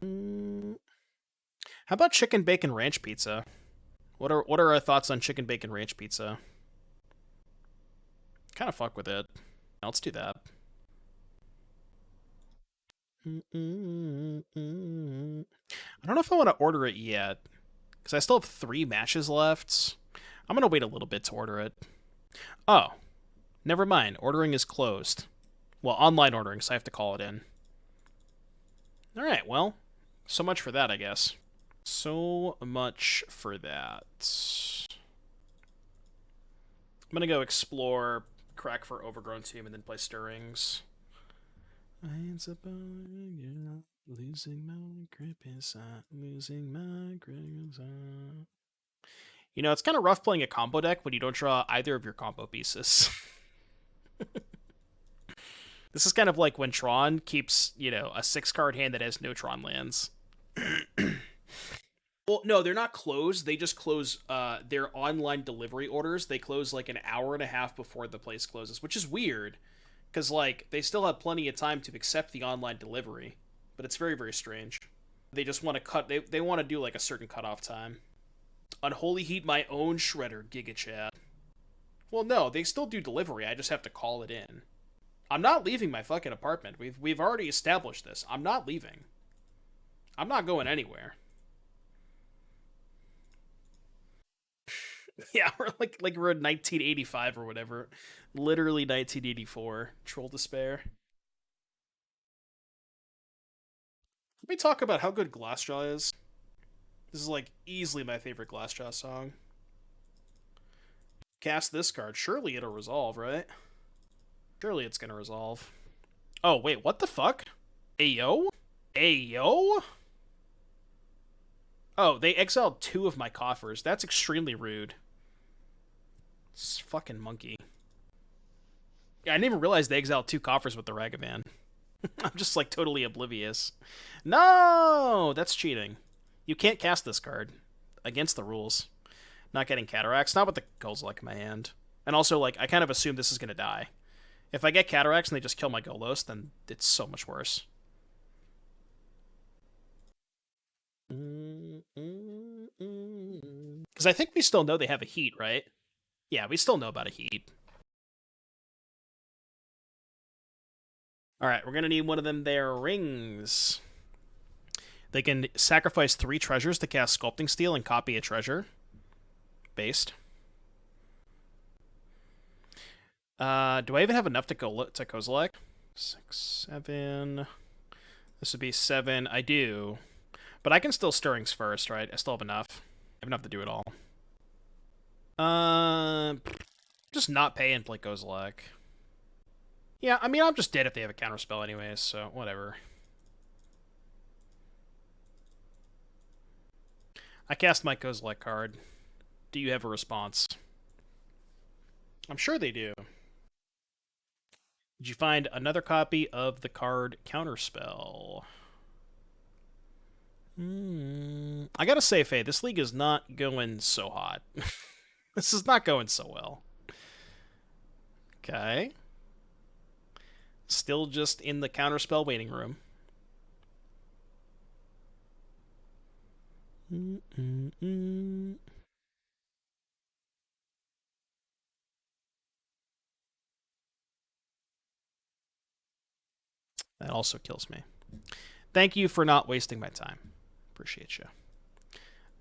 How about Chicken Bacon Ranch Pizza? What are our thoughts on Chicken Bacon Ranch Pizza? Kind of fuck with it. Let's do that. I don't know if I want to order it yet, because I still have 3 matches left. I'm going to wait a little bit to order it. Oh, never mind. Ordering is closed. Well, online ordering, so I have to call it in. Alright, well, so much for that, I guess. So much for that. I'm gonna go explore, crack for Overgrown Tomb, and then play Stirrings. Losing my grip inside, losing my grip inside. You know, it's kind of rough playing a combo deck when you don't draw either of your combo pieces. This is kind of like when Tron keeps, you know, a 6-card hand that has no Tron lands. Well, no, they're not closed. They just close their online delivery orders. They close like an hour and a half before the place closes, which is weird because like they still have plenty of time to accept the online delivery, but it's very, very strange. They just want to cut. They want to do like a certain cutoff time. Unholy Heat, my own shredder, Giga Chat. Well, no, they still do delivery. I just have to call it in. I'm not leaving my fucking apartment. We've already established this. I'm not leaving. I'm not going anywhere. Yeah, we're like we're in 1985 or whatever. Literally 1984. Troll Despair. Let me talk about how good Glassjaw is. This is like easily my favorite Glassjaw song. Cast this card. Surely it'll resolve, right? Surely it's gonna resolve. Oh, wait, what the fuck? Ayo? Ayo? Oh, they exiled 2 of my coffers. That's extremely rude. It's fucking monkey. Yeah, I didn't even realize they exiled 2 coffers with the Ragavan. I'm just like totally oblivious. No! That's cheating. You can't cast this card. Against the rules. Not getting Cataracts. Not with the Kozilek in my hand. And also, like, I kind of assume this is going to die. If I get Cataracts and they just kill my Golos, then it's so much worse. Because I think we still know they have a heat, right? Yeah, we still know about a heat. Alright, we're going to need one of them there rings. They can sacrifice 3 treasures to cast Sculpting Steel and copy a treasure. Based. Do I even have enough to Kozilek? 6, 7. This would be 7. I do. But I can still Stirrings first, right? I still have enough. I have enough to do it all. Just not pay and play Kozilek. Yeah, I mean, I'm just dead if they have a counterspell anyways, so whatever. I cast my Kozilek card. Do you have a response? I'm sure they do. Did you find another copy of the card Counterspell? I gotta say, Faye, this league is not going so hot. This is not going so well. Okay. Still just in the Counterspell waiting room. That also kills me. Thank you for not wasting my time. Appreciate you.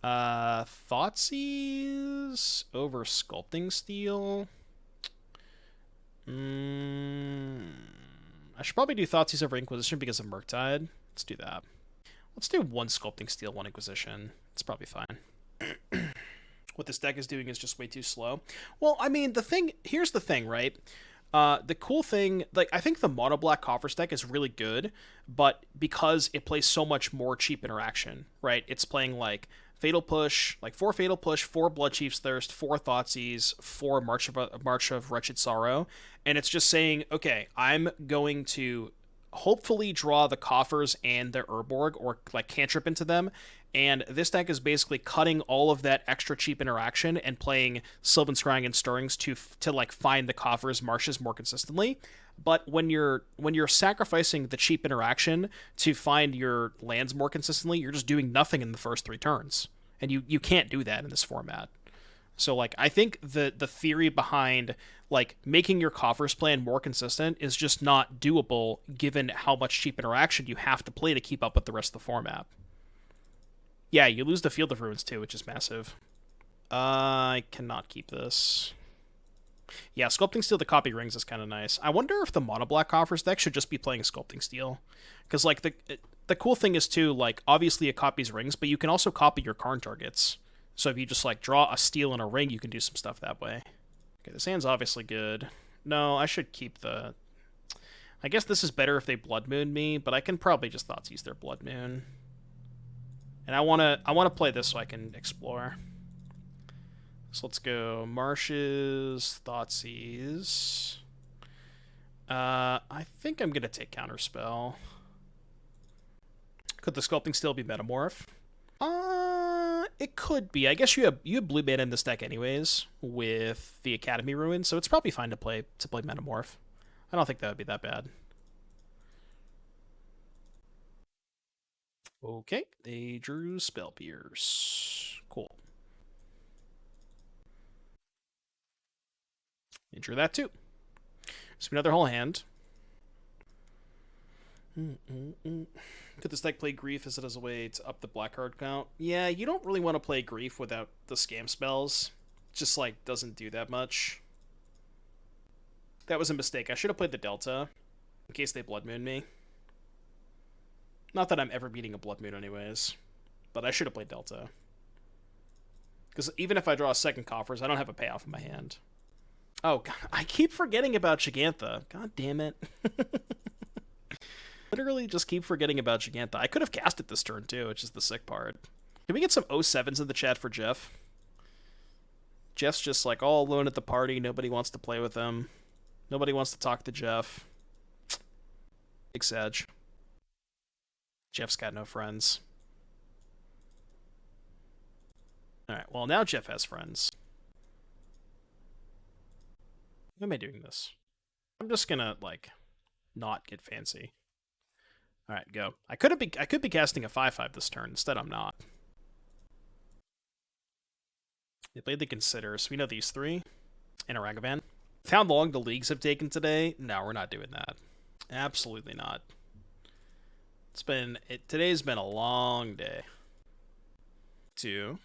Thoughtseize over Sculpting Steel. I should probably do Thoughtseize over Inquisition because of Murktide. Let's do that. Let's do 1 Sculpting Steel, 1 Inquisition. It's probably fine. What this deck is doing is just way too slow. Well, I mean, here's the thing, right? The cool thing, like, I think the mono black Coffers deck is really good, but because it plays so much more cheap interaction, right? It's playing like Fatal Push, like 4 Fatal Push, 4 Bloodchief's Thirst, 4 Thoughtseize, 4 March of Wretched Sorrow, and it's just saying, okay, I'm going to hopefully draw the Coffers and the Urborg, or like cantrip into them, and this deck is basically cutting all of that extra cheap interaction and playing Sylvan Scrying and Stirrings to like find the Coffers marshes more consistently. But when you're sacrificing the cheap interaction to find your lands more consistently, you're just doing nothing in the first 3 turns, and you can't do that in this format. So like I think the theory behind like making your Coffers plan more consistent is just not doable given how much cheap interaction you have to play to keep up with the rest of the format. Yeah, you lose the Field of Ruins too, which is massive. I cannot keep this. Yeah, Sculpting Steel to copy rings is kind of nice. I wonder if the mono black Coffers deck should just be playing Sculpting Steel, because like the cool thing is too, like obviously it copies rings, but you can also copy your Karn targets. So if you just like draw a steel and a ring, you can do some stuff that way. Okay, this hand's obviously good. No, I should keep the... I guess this is better if they Blood Moon me, but I can probably just Thoughtseize their Blood Moon. And I wanna play this so I can explore. So let's go Marshes, Thoughtseize. I think I'm gonna take Counterspell. Could the Sculpting Steel be Metamorph? It could be. I guess you have blue mana in this deck anyways with the Academy Ruin, so it's probably fine to play Metamorph. I don't think that would be that bad. Okay, they drew Spell Pierce. Cool. They drew that too. So another whole hand. Could this deck play Grief as it as a way to up the black card count? Yeah, you don't really want to play Grief without the scam spells. It just, like, doesn't do that much. That was a mistake. I should have played the Delta, in case they Blood Moon me. Not that I'm ever beating a Blood Moon anyways, but I should have played Delta. Because even if I draw a second Coffers, I don't have a payoff in my hand. Oh, God, I keep forgetting about Gigantha. God damn it. Literally just keep forgetting about Gigantha. I could have cast it this turn, too, which is the sick part. Can we get some 07s in the chat for Jeff? Jeff's just, like, all alone at the party. Nobody wants to play with him. Nobody wants to talk to Jeff. Big Sag. Jeff's got no friends. Alright, well, now Jeff has friends. Why am I doing this? I'm just gonna, like, not get fancy. Alright, go. I could be casting a 5/5 this turn. Instead, I'm not. They played the Consider, so we know these three. And a Ragavan. With how long the leagues have taken today, no, we're not doing that. Absolutely not. Today's been a long day. 2.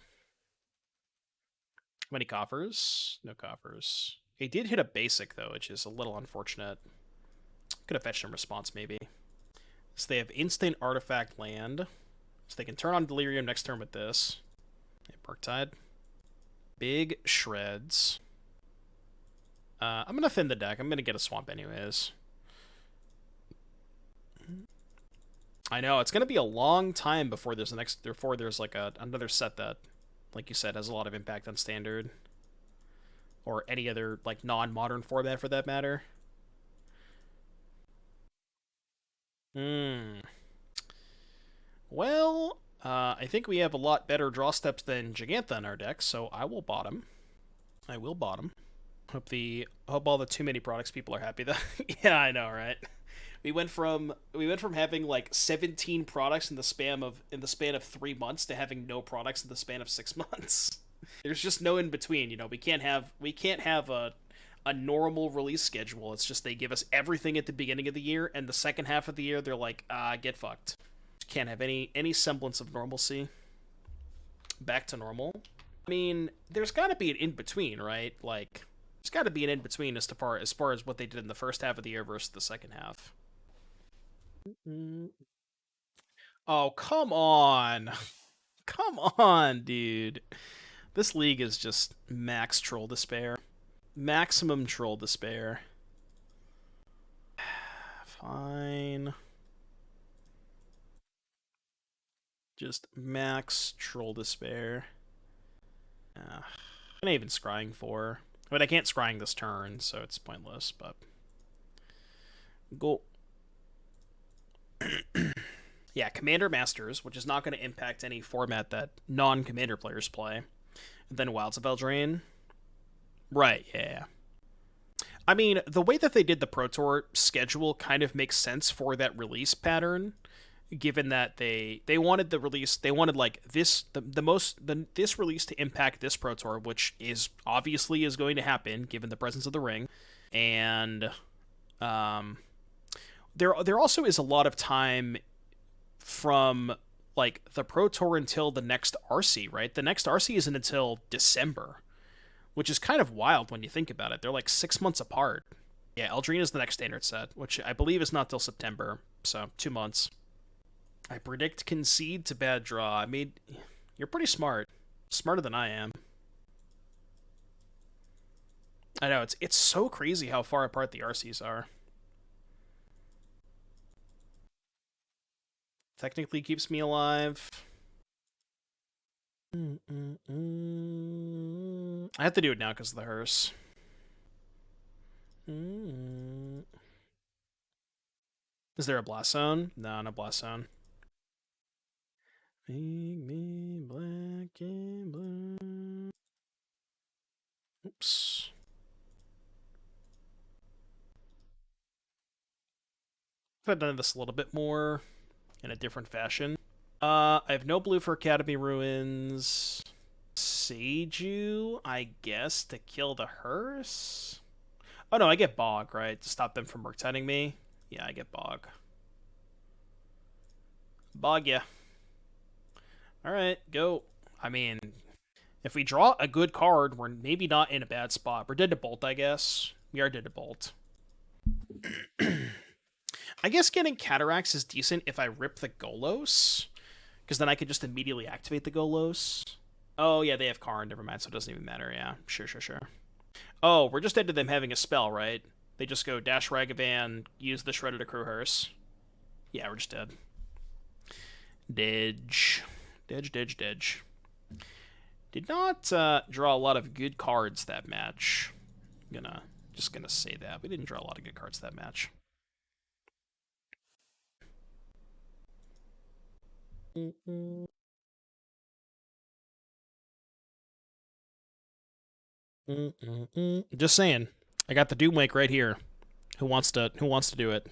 How many Coffers? No Coffers. He did hit a basic, though, which is a little unfortunate. Could have fetched him response, maybe. So they have instant artifact land. So they can turn on Delirium next turn with this. Murktide. Big Shreds. I'm going to thin the deck. I'm going to get a Swamp anyways. I know, it's going to be a long time before there's like another set that, like you said, has a lot of impact on Standard. Or any other, like, non-modern format for that matter. Well, I think we have a lot better draw steps than Gigantha in our deck, so I will bottom. I will bottom. Hope all the too many products people are happy though. Yeah, I know, right? We went from having like 17 products in the span of 3 months to having no products in the span of 6 months. There's just no in between, you know. We can't have a normal release schedule. It's just they give us everything at the beginning of the year, and the second half of the year they're like, get fucked. Can't have any semblance of normalcy. Back to normal. I mean, there's got to be an in between, right? Like, there's got to be an in between as far as what they did in the first half of the year versus the second half. Oh, come on. Come on, dude. This league is just max troll despair. Maximum troll despair. Fine. Just max troll despair. I'm not even scrying for. But I can't scrying this turn, so it's pointless, but... Go. Yeah, Commander Masters, which is not going to impact any format that non-Commander players play. And then Wilds of Eldraine. Right, yeah. I mean, the way that they did the Pro Tour schedule kind of makes sense for that release pattern, given that they wanted the release, they wanted like this this release to impact this Pro Tour, which is obviously is going to happen given the presence of the ring, and there also is a lot of time from like the Pro Tour until the next RC, right? The next RC isn't until December, which is kind of wild when you think about it. They're like 6 months apart. Yeah, Eldraine is the next standard set, which I believe is not till September, so 2 months. I predict concede to bad draw. I mean, you're pretty smart. Smarter than I am. I know, it's so crazy how far apart the RCs are. Technically keeps me alive. I have to do it now because of the hearse. Is there a blast zone? No, no blast zone. Make me black and blue. Oops. If I'd done this a little bit more in a different fashion. I have no blue for Academy Ruins. Boseiju, I guess, to kill the hearse? Oh no, I get Bog, right? To stop them from rotating me? Yeah, I get Bog. Bog, yeah. Alright, go. I mean, if we draw a good card, we're maybe not in a bad spot. We're dead to Bolt, I guess. We are dead to Bolt. I guess getting Cataracts is decent if I rip the Golos, because then I could just immediately activate the Golos. Oh, yeah, they have Karn. Never mind, so it doesn't even matter. Yeah, sure. Oh, we're just dead to them having a spell, right? They just go Dash Ragavan, use the Shredder to crew Hearse. Yeah, we're just dead. Didge. Did not draw a lot of good cards that match. Just gonna say that. We didn't draw a lot of good cards that match. Just saying. I got the Doom Wake right here. Who wants to do it?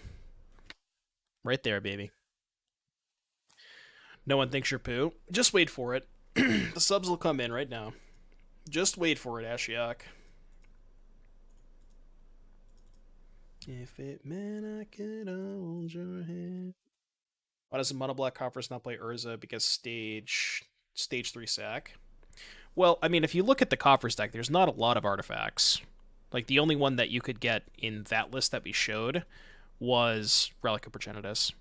Right there, baby. No one thinks you're poo. Just wait for it. The subs will come in right now. Just wait for it, Ashiok. If it meant I could hold your hand. Why does the Mono Black Coffers not play Urza? Because stage 3 sack. Well, I mean, if you look at the Coffers deck, there's not a lot of artifacts. Like, the only one that you could get in that list that we showed was Relic of Progenitus.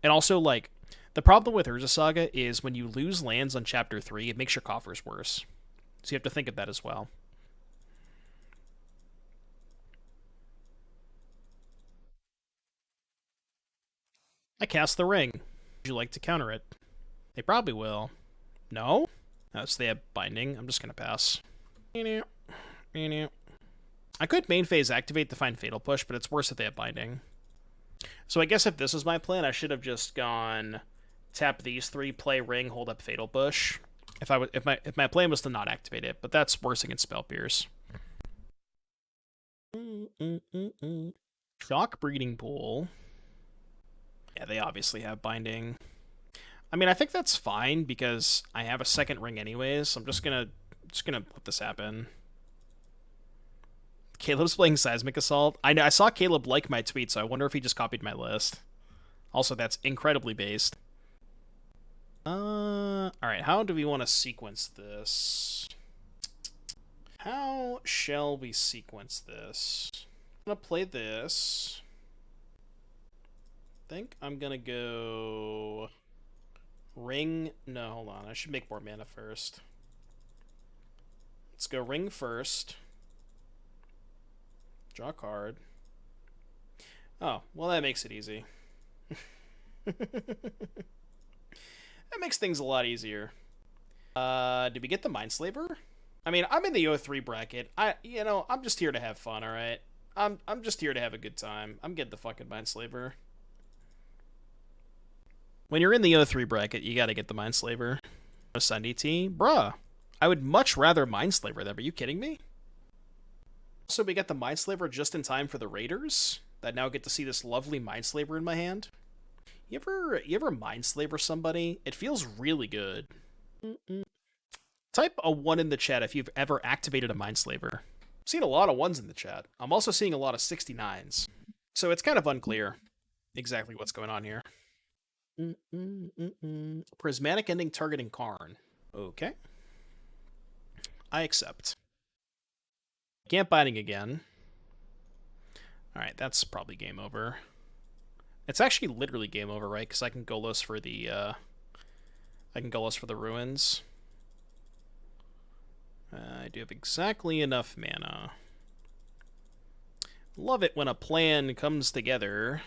And also, like, the problem with Urza Saga is when you lose lands on Chapter 3, it makes your coffers worse. So you have to think of that as well. I cast the ring. Would you like to counter it? They probably will. No? No, so they have binding. I'm just going to pass. I could main phase activate to find Fatal Push, but it's worse if they have binding. So I guess if this was my plan, I should have just gone tap these 3, play ring, hold up Fatal Push. If my plan was to not activate it, but that's worse against Spell Pierce. Shock Breeding Pool. Yeah, they obviously have binding. I mean, I think that's fine because I have a second ring anyways, so I'm just gonna let this happen. Caleb's playing Seismic Assault. I saw Caleb like my tweet, so I wonder if he just copied my list. Also, that's incredibly based. Alright, how do we want to sequence this? How shall we sequence this? I'm gonna play this. I think I'm gonna go ring. No, hold on. I should make more mana first. Let's go ring first. Draw a card. Oh, well, that makes it easy. That makes things a lot easier. Did we get the Mindslaver? I mean, I'm in the 03 bracket. I'm just here to have fun, alright? I'm just here to have a good time. I'm getting the fucking Mindslaver. When you're in the 03 bracket, you gotta get the Mindslaver. Sunday T? Bruh. I would much rather Mindslaver that. Are you kidding me? Also, we get the Mindslaver just in time for the Raiders that now get to see this lovely Mindslaver in my hand. You ever Mindslaver somebody? It feels really good. Type a 1 in the chat if you've ever activated a Mindslaver. I've seen a lot of 1s in the chat. I'm also seeing a lot of 69s. So it's kind of unclear exactly what's going on here. Prismatic Ending targeting Karn. Okay. I accept. Can't binding again. Alright, that's probably game over. It's actually literally game over, right? Because I can Golos for the ruins. I do have exactly enough mana. Love it when a plan comes together.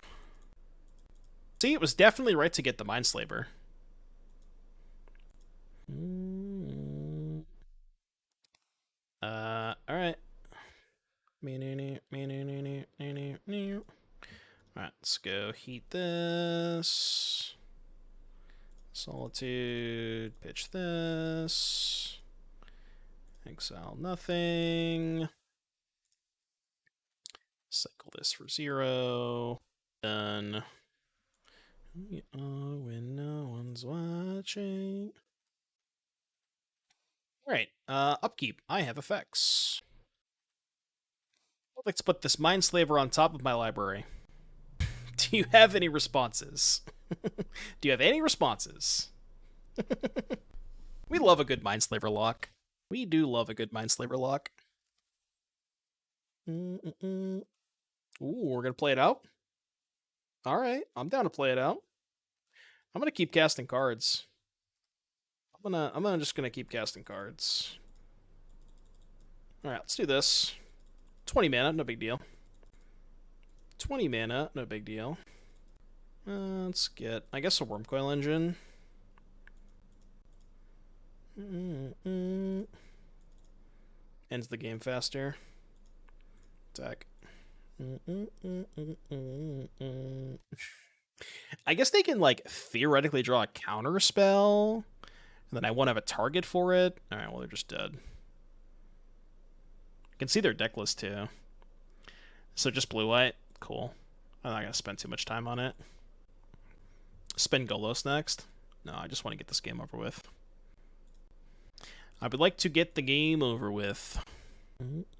See, it was definitely right to get the Mindslaver. Alright. Alright, let's go heat this. Solitude, pitch this. Exile nothing. Cycle this for 0. Done. We are when no one's watching. Alright, upkeep. I have effects. Let's put this Mindslaver on top of my library. Do you have any responses? Do you have any responses? We love a good Mindslaver lock. We do love a good Mindslaver lock. Ooh, we're gonna play it out? Alright, I'm down to play it out. I'm gonna keep casting cards. I'm just gonna keep casting cards. Alright, let's do this. 20 mana, no big deal. 20 mana, no big deal. Let's get, I guess, a Wurmcoil Engine. Ends the game faster. Attack. I guess they can, like, theoretically draw a counter spell, and then I won't have a target for it. Alright, well, they're just dead. You can see their deck list, too. So just blue-white? Cool. I'm not going to spend too much time on it. Spend Golos next? No, I just want to get this game over with. I would like to get the game over with.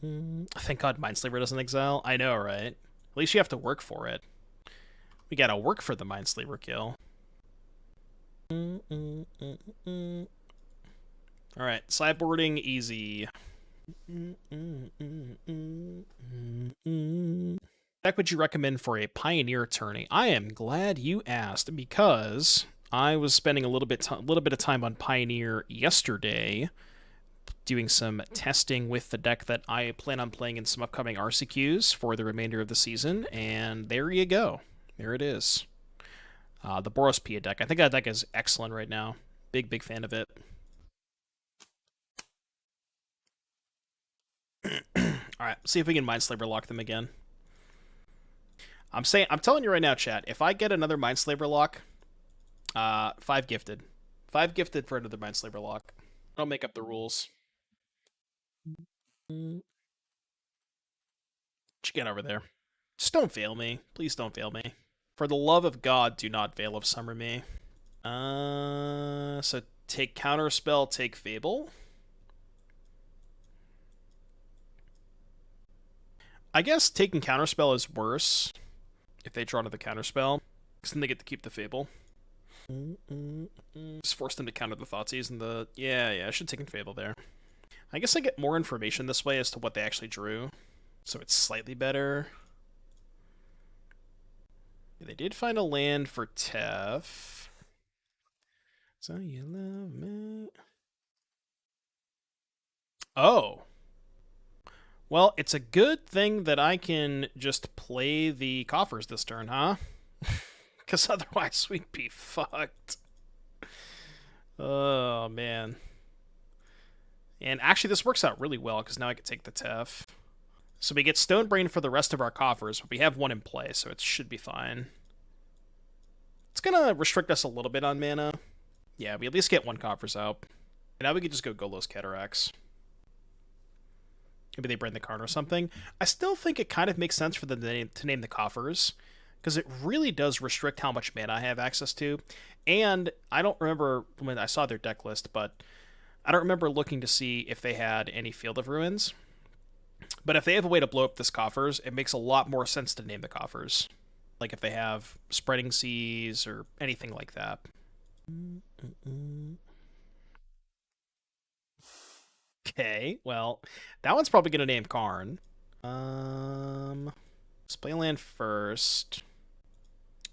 Thank God Mindslaver doesn't exile. I know, right? At least you have to work for it. We gotta work for the Mindslaver kill. Alright, sideboarding easy. Deck would you recommend for a Pioneer tourney? I am glad you asked, because I was spending a little bit of time on Pioneer yesterday, doing some testing with the deck that I plan on playing in some upcoming RCQs for the remainder of the season, and there you go. There it is. The Boros Pia deck. I think that deck is excellent right now. Big fan of it. Alright, see if we can Mindslaver lock them again. I'm telling you right now, chat, if I get another Mindslaver lock, 5 gifted. 5 gifted for another Mindslaver lock. I'll make up the rules. What you get over there? Just don't fail me. Please don't fail me. For the love of God, do not Veil of Summer me. So take Counterspell, take Fable. I guess taking Counterspell is worse if they draw another Counterspell, because then they get to keep the Fable. Just force them to counter the Thoughtseize and the... Yeah, I should have taken Fable there. I guess I get more information this way as to what they actually drew, so it's slightly better. They did find a land for Tef. So you love me. Oh. Well, it's a good thing that I can just play the coffers this turn, huh? Because otherwise we'd be fucked. Oh, man. And actually this works out really well, because now I can take the Tef. So we get Stonebrain for the rest of our coffers, but we have one in play, so it should be fine. It's gonna restrict us a little bit on mana. Yeah, we at least get one coffers out. And now we can just go Golos Cataracts. Maybe they bring the Karn or something. I still think it kind of makes sense for them to name the coffers, because it really does restrict how much mana I have access to. And I don't remember when I saw their deck list, but I don't remember looking to see if they had any Field of Ruins. But if they have a way to blow up this coffers, it makes a lot more sense to name the coffers. Like if they have Spreading Seas or anything like that. Okay, well, that one's probably going to name Karn. Let's play land first.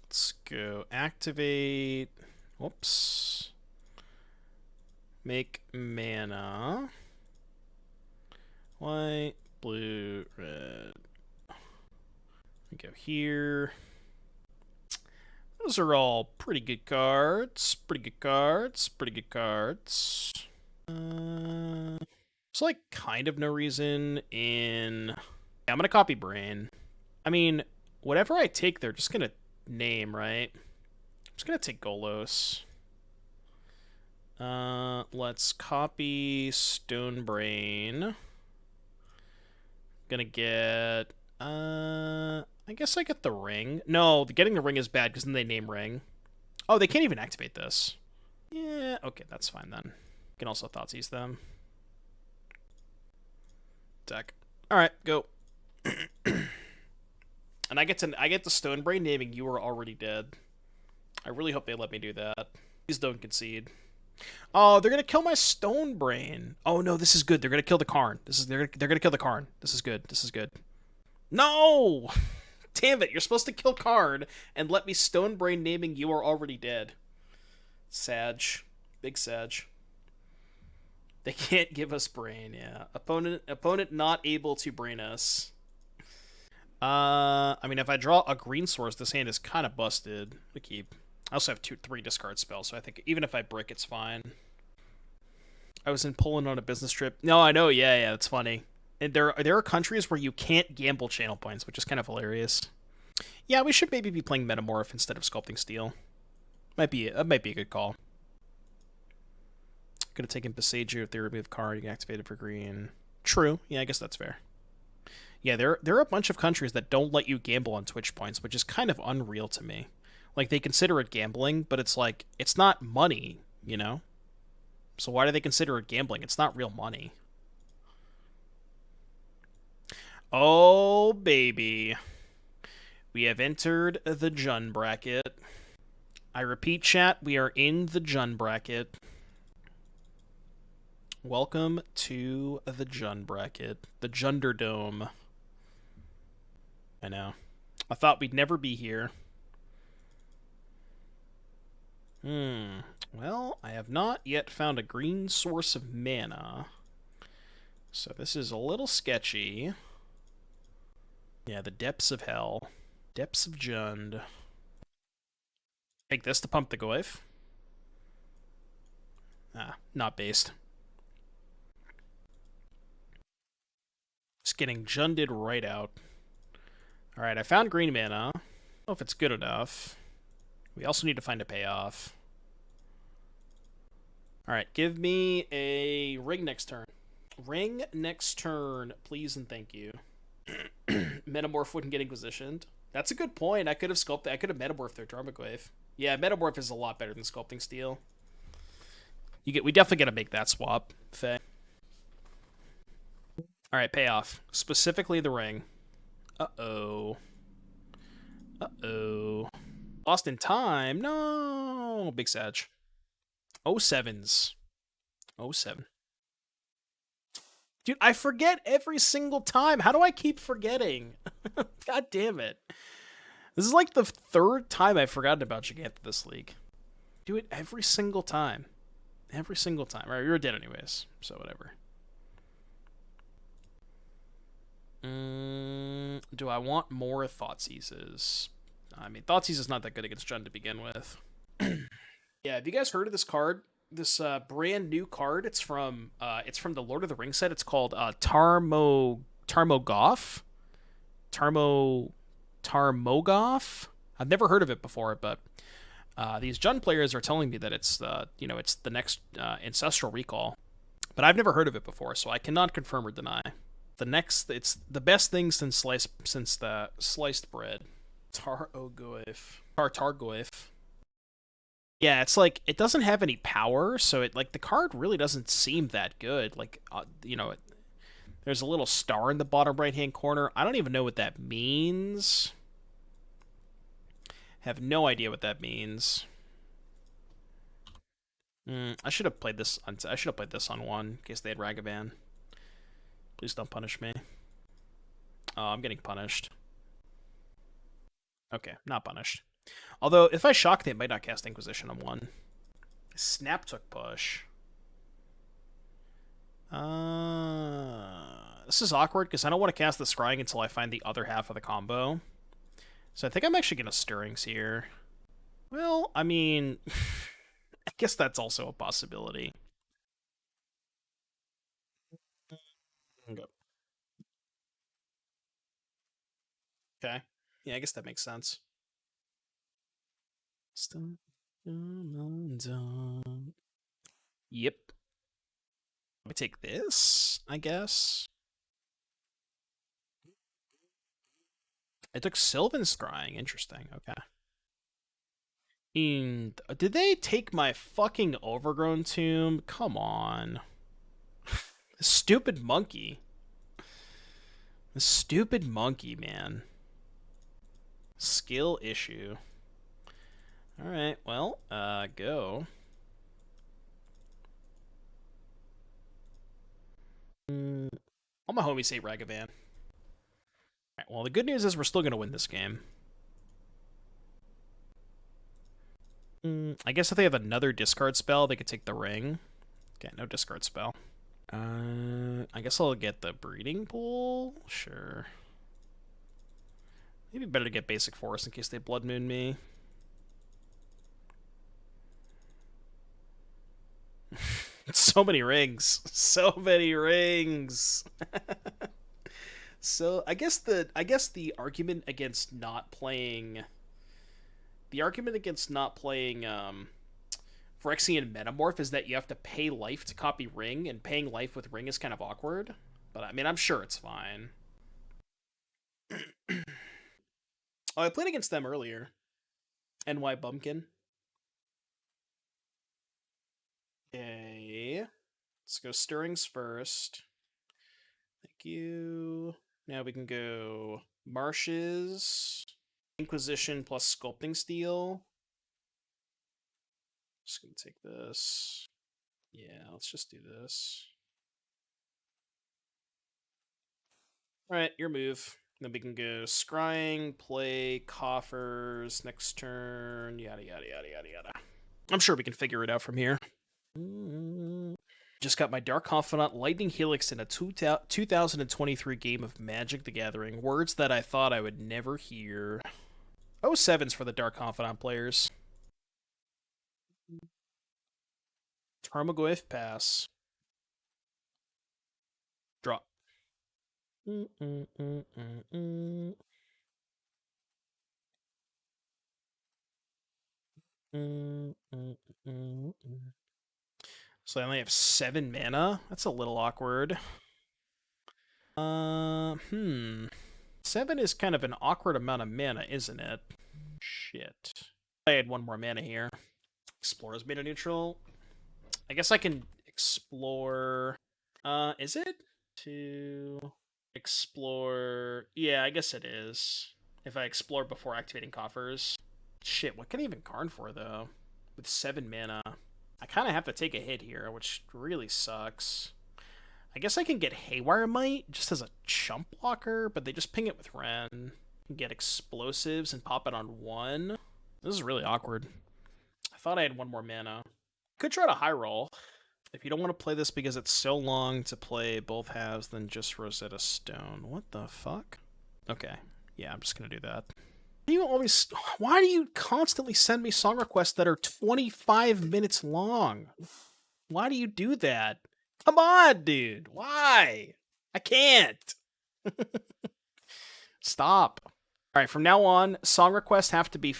Let's go activate. Whoops. Make mana. White, blue, red. here. Those are all pretty good cards. Pretty good cards. Pretty good cards. There's like kind of no reason in... Yeah, I'm gonna copy Brain. I mean, whatever I take, they're just gonna name, right? I'm just gonna take Golos. Let's copy Stone Brain. Gonna get... I guess I get the ring. No, getting the ring is bad because then they name ring. Oh, they can't even activate this. Yeah, okay, that's fine then. Can also Thoughtseize them. Deck. Alright, go. And I get the Stone Brain naming You Are Already Dead. I really hope they let me do that. Please don't concede. Oh, they're gonna kill my Stone Brain. Oh no, this is good. They're gonna kill the Karn. They're gonna kill the Karn. This is good. This is good. No! Damn it, you're supposed to kill Karn and let me Stone Brain naming You Are Already Dead. Sag. Big Sag. They can't give us Brain, yeah. Opponent not able to Brain us. I mean, if I draw a green source, this hand is kind of busted. We keep. I also have 3 discard spells, so I think even if I brick, it's fine. I was in Poland on a business trip. No, I know, yeah, that's funny. And there are countries where you can't gamble channel points, which is kind of hilarious. Yeah, we should maybe be playing Metamorph instead of Sculpting Steel. That might be a good call. Could have taken Boseiju if they remove card, you can activate it for green. True. Yeah, I guess that's fair. Yeah, there are a bunch of countries that don't let you gamble on Twitch points, which is kind of unreal to me. Like, they consider it gambling, but it's like, it's not money, you know? So why do they consider it gambling? It's not real money. Oh, baby. We have entered the Jun bracket. I repeat, chat, we are in the Jun bracket. Welcome to the Jun bracket. The Junderdome. I know. I thought we'd never be here. Well, I have not yet found a green source of mana. So this is a little sketchy. Yeah, the depths of hell. Depths of Jund. Take this to pump the Goyf. Ah, not based. Just getting Junded right out. Alright, I found green mana. I don't know if it's good enough. We also need to find a payoff. Alright, give me a ring next turn. Ring next turn, please and thank you. Metamorph wouldn't get Inquisitioned. That's a good point. I could have sculpted. I could have Metamorphed their Tarmogoyf. Yeah, Metamorph is a lot better than Sculpting Steel. We definitely got to make that swap, Faye. Alright, payoff. Specifically the ring. Uh-oh. Uh-oh. Lost in time. No! Big Sag. 07s. 07. Dude, I forget every single time. How do I keep forgetting? God damn it. This is like the 3rd time I've forgotten about Giganta this league. Do it every single time. Every single time. Alright, you're dead anyways, so whatever. Do I want more Thoughtseizes? I mean, Thoughtseizes is not that good against Jund to begin with. Yeah, have you guys heard of this card? This brand new card. It's from the Lord of the Rings set. It's called Tarmogoth. Tarmogoth. I've never heard of it before, but these Jund players are telling me that it's it's the next Ancestral Recall. But I've never heard of it before, so I cannot confirm or deny. It's the best thing since the sliced bread. Targoyf. Yeah, it's like it doesn't have any power, so the card really doesn't seem that good. There's a little star in the bottom right-hand corner. I don't even know what that means. Have no idea what that means. I should have played this on. One in case they had Ragavan. Please don't punish me. Oh, I'm getting punished. Okay, not punished. Although, if I shock, they might not cast Inquisition on 1. Snap took push. This is awkward, because I don't want to cast the Scrying until I find the other half of the combo. So I think I'm actually going to Stirrings here. Well, I mean, I guess that's also a possibility. Okay. Yeah, I guess that makes sense. Yep. We take this, I guess. I took Sylvan Scrying. Interesting. Okay. And did they take my fucking Overgrown Tomb? Come on. The stupid monkey. The stupid monkey, man. Skill issue. Alright, well, go. All my homies say Ragavan. Alright, well, the good news is we're still going to win this game. I guess if they have another discard spell, they could take the ring. Okay, no discard spell. I guess I'll get the breeding pool. Sure. Maybe better to get basic forest in case they blood moon me. So many rings. So many rings. So I guess the argument against not playing Phyrexian Metamorph is that you have to pay life to copy ring, and paying life with ring is kind of awkward. But I mean, I'm sure it's fine. Oh, I played against them earlier. NY Bumpkin. Okay. Let's go Stirrings first. Thank you. Now we can go Marshes, Inquisition plus Sculpting Steel. Just gonna take this. Yeah, let's just do this. Alright, your move. Then we can go Scrying, play Coffers, next turn, yada yada yada yada yada. I'm sure we can figure it out from here. Just got my Dark Confidant Lightning Helix in a 2023 game of Magic the Gathering. Words that I thought I would never hear. 07's for the Dark Confidant players. Tarmogoyf pass. Drop. So I only have 7 mana? That's a little awkward. 7 is kind of an awkward amount of mana, isn't it? Shit. I had 1 more mana here. Explore is mana neutral. I guess I can explore... is it? To explore... Yeah, I guess it is. If I explore before activating Coffers. Shit, what can I even Karn for, though? With 7 mana. I kind of have to take a hit here, which really sucks. I guess I can get Haywire Mite just as a chump blocker, but they just ping it with Ren. Get explosives and pop it on 1. This is really awkward. I thought I had 1 more mana. Could try to high roll. If you don't want to play this because it's so long to play both halves, then just Rosetta Stone. What the fuck? Okay. Yeah, I'm just gonna do that. Why do you constantly send me song requests that are 25 minutes long? Why do you do that? Come on, dude. Why? I can't. Stop. All right, from now on, song requests have to be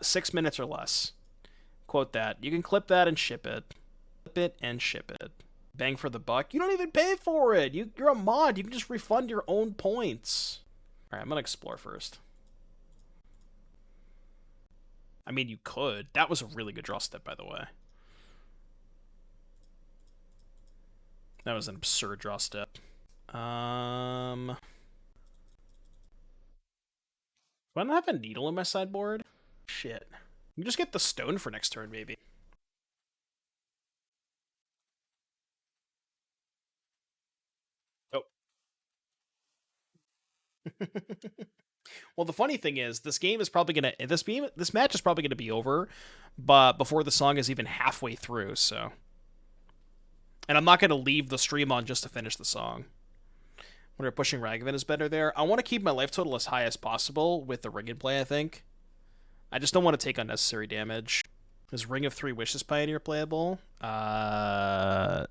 6 minutes or less. Quote that. You can clip that and ship it. Clip it and ship it. Bang for the buck. You don't even pay for it. You're a mod. You can just refund your own points. All right, I'm going to explore first. I mean, you could. That was a really good draw step, by the way. That was an absurd draw step. Do I not have a needle in my sideboard? Shit. You just get the stone for next turn, maybe. Oh. Well, the funny thing is, this match is probably gonna be over, but before the song is even halfway through. So, and I'm not gonna leave the stream on just to finish the song. Wonder pushing Ragavan is better there. I want to keep my life total as high as possible with the ring in play, I think. I just don't want to take unnecessary damage. Is Ring of Three Wishes Pioneer playable? No.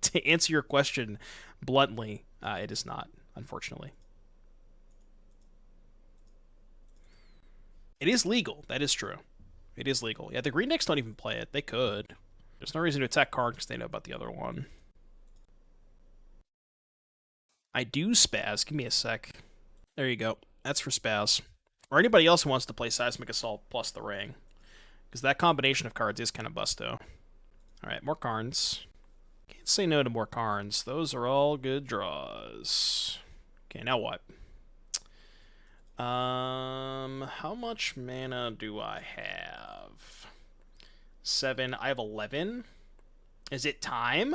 To answer your question bluntly, it is not, unfortunately. It is legal. That is true. It is legal. Yeah, the green decks don't even play it. They could. There's no reason to attack Karn because they know about the other one. I do spaz. Give me a sec. There you go. That's for spaz. Or anybody else who wants to play Seismic Assault plus the ring. Because that combination of cards is kind of busto. Alright, more Karns. Can't say no to more Karns. Those are all good draws. Okay, now what? How much mana do I have? 7. I have 11. Is it time?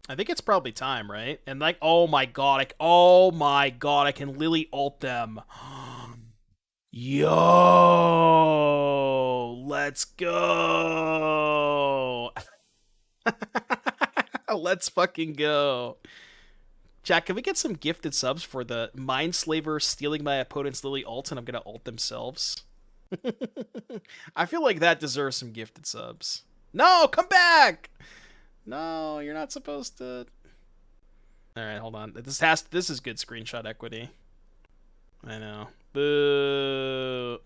I think it's probably time, right? And like, oh my god, I can Lily ult them. Yo, let's go. Let's fucking go. Jack, can we get some gifted subs for the Mindslaver stealing my opponent's Lily ult and I'm gonna ult themselves? I feel like that deserves some gifted subs. No, come back! No, you're not supposed to. Alright, hold on. This is good screenshot equity. I know. Boo.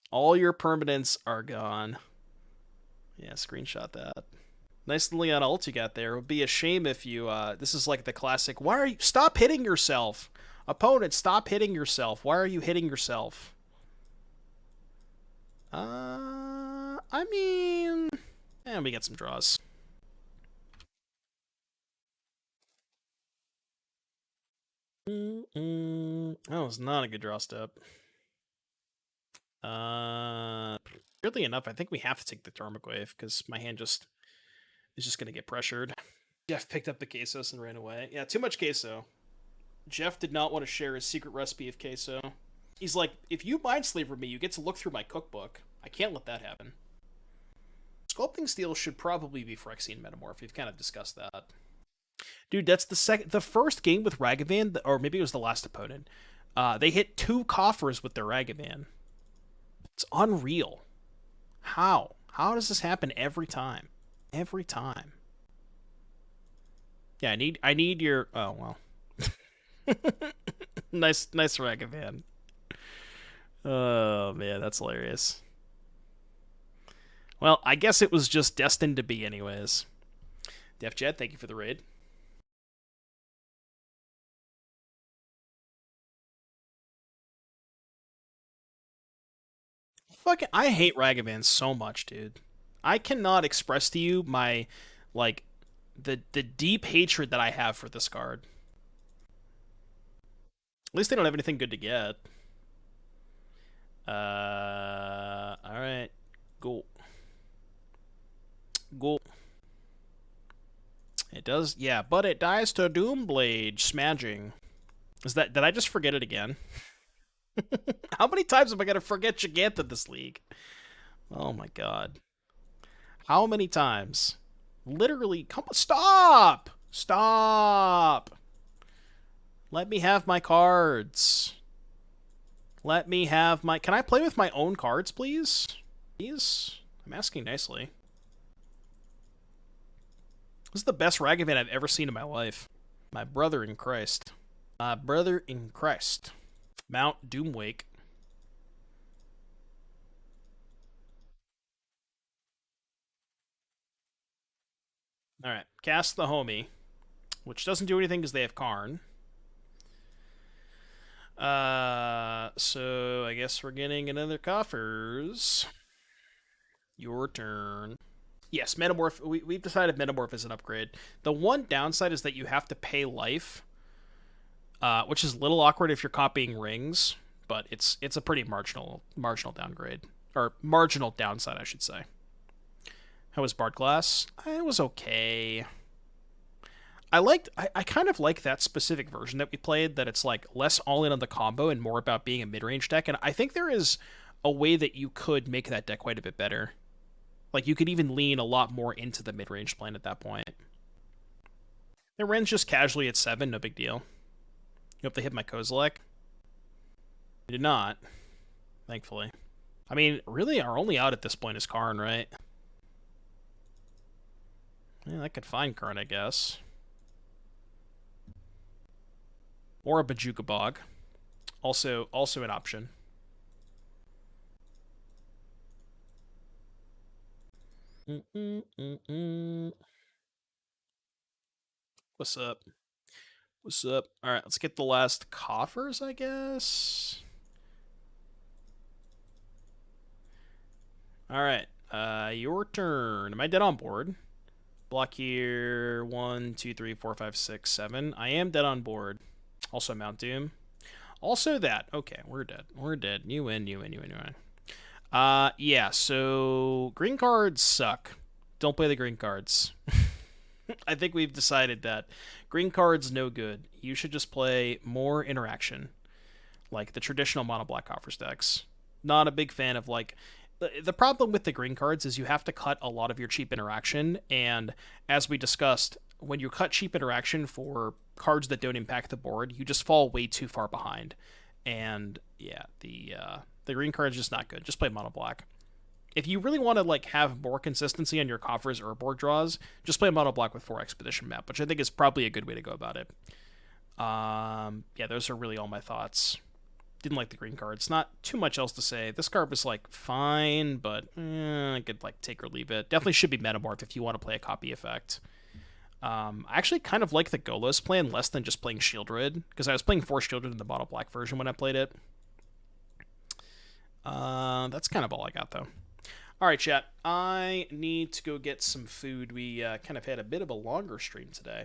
All your permanents are gone. Yeah, screenshot that. Nice Leon ult you got there. It would be a shame if you, this is like the classic, why are you, stop hitting yourself! Opponent, stop hitting yourself. Why are you hitting yourself? I mean, and we get some draws. That was not a good draw step. Weirdly enough, I think we have to take the Tormod Wave because my hand is just gonna get pressured. Jeff picked up the quesos and ran away. Yeah, too much queso. Jeff did not want to share his secret recipe of queso. He's like, if you Mindslaver me, you get to look through my cookbook. I can't let that happen. Sculpting Steel should probably be Phyrexian Metamorph. We've kind of discussed that. Dude, that's the first game with Ragavan, or maybe it was the last opponent. They hit 2 coffers with their Ragavan. It's unreal. How? How does this happen every time? Every time. Yeah, I need your. Oh well. nice Ragavan. Oh man, that's hilarious. Well, I guess it was just destined to be anyways. Def Jet, thank you for the raid. Fucking, I hate Ragavan so much, dude. I cannot express to you my, like, the deep hatred that I have for this card. At least they don't have anything good to get. Alright. Go. Go. It does, yeah, but it dies to Doomblade, smashing. Did I just forget it again? How many times am I gonna forget Giganta this league? Oh my god. How many times? Literally, come on, stop! Stop! Let me have my cards. Let me have my... Can I play with my own cards, please? Please? I'm asking nicely. This is the best Ragavan I've ever seen in my life. My brother in Christ. My brother in Christ. Mount Doomwake. Alright, cast the homie. Which doesn't do anything because they have Karn. So I guess we're getting another Coffers. Your turn. Yes, Metamorph. We've decided Metamorph is an upgrade. The one downside is that you have to pay life, which is a little awkward if you're copying rings, but it's a pretty marginal downgrade, or marginal downside, I should say. How was Bard Glass? It was okay. I kind of like that specific version that we played, that it's like less all in on the combo and more about being a mid-range deck, and I think there is a way that you could make that deck quite a bit better. Like, you could even lean a lot more into the mid-range plan at that point. Their Ren's just casually at 7, no big deal. You hope they hit my Kozilek? They did not, thankfully. I mean, really, our only out at this point is Karn, right? Yeah, I could find Karn, I guess. Or a Bojuka Bog. Also an option. What's up? What's up? Alright, let's get the last coffers, I guess. Alright, your turn. Am I dead on board? Block here. 1, 2, 3, 4, 5, 6, 7. I am dead on board. Also Mount Doom. Also that. Okay, we're dead. We're dead. You win, you win, you win, you win. Yeah, so green cards suck. Don't play the green cards. I think we've decided that green cards no good. You should just play more interaction, like the traditional mono black coffers decks. Not a big fan of like the problem with the green cards is you have to cut a lot of your cheap interaction, and as we discussed, when you cut cheap interaction for cards that don't impact the board, you just fall way too far behind. And yeah, the green card is just not good. Just play mono black. If you really want to like have more consistency on your coffers or Urborg draws, just play mono black with 4 Expedition map, which I think is probably a good way to go about it. Yeah, those are really all my thoughts. Didn't like the green cards. Not too much else to say. This card was like fine, but I could like take or leave it. Definitely should be Metamorph if you want to play a copy effect. I actually kind of like the Golos plan less than just playing Shieldred, because I was playing 4 Shieldred in the mono black version when I played it. That's kind of all I got though. Alright, chat. I need to go get some food. We kind of had a bit of a longer stream today.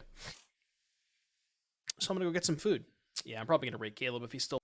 So I'm going to go get some food. Yeah, I'm probably going to raid Caleb if he's still...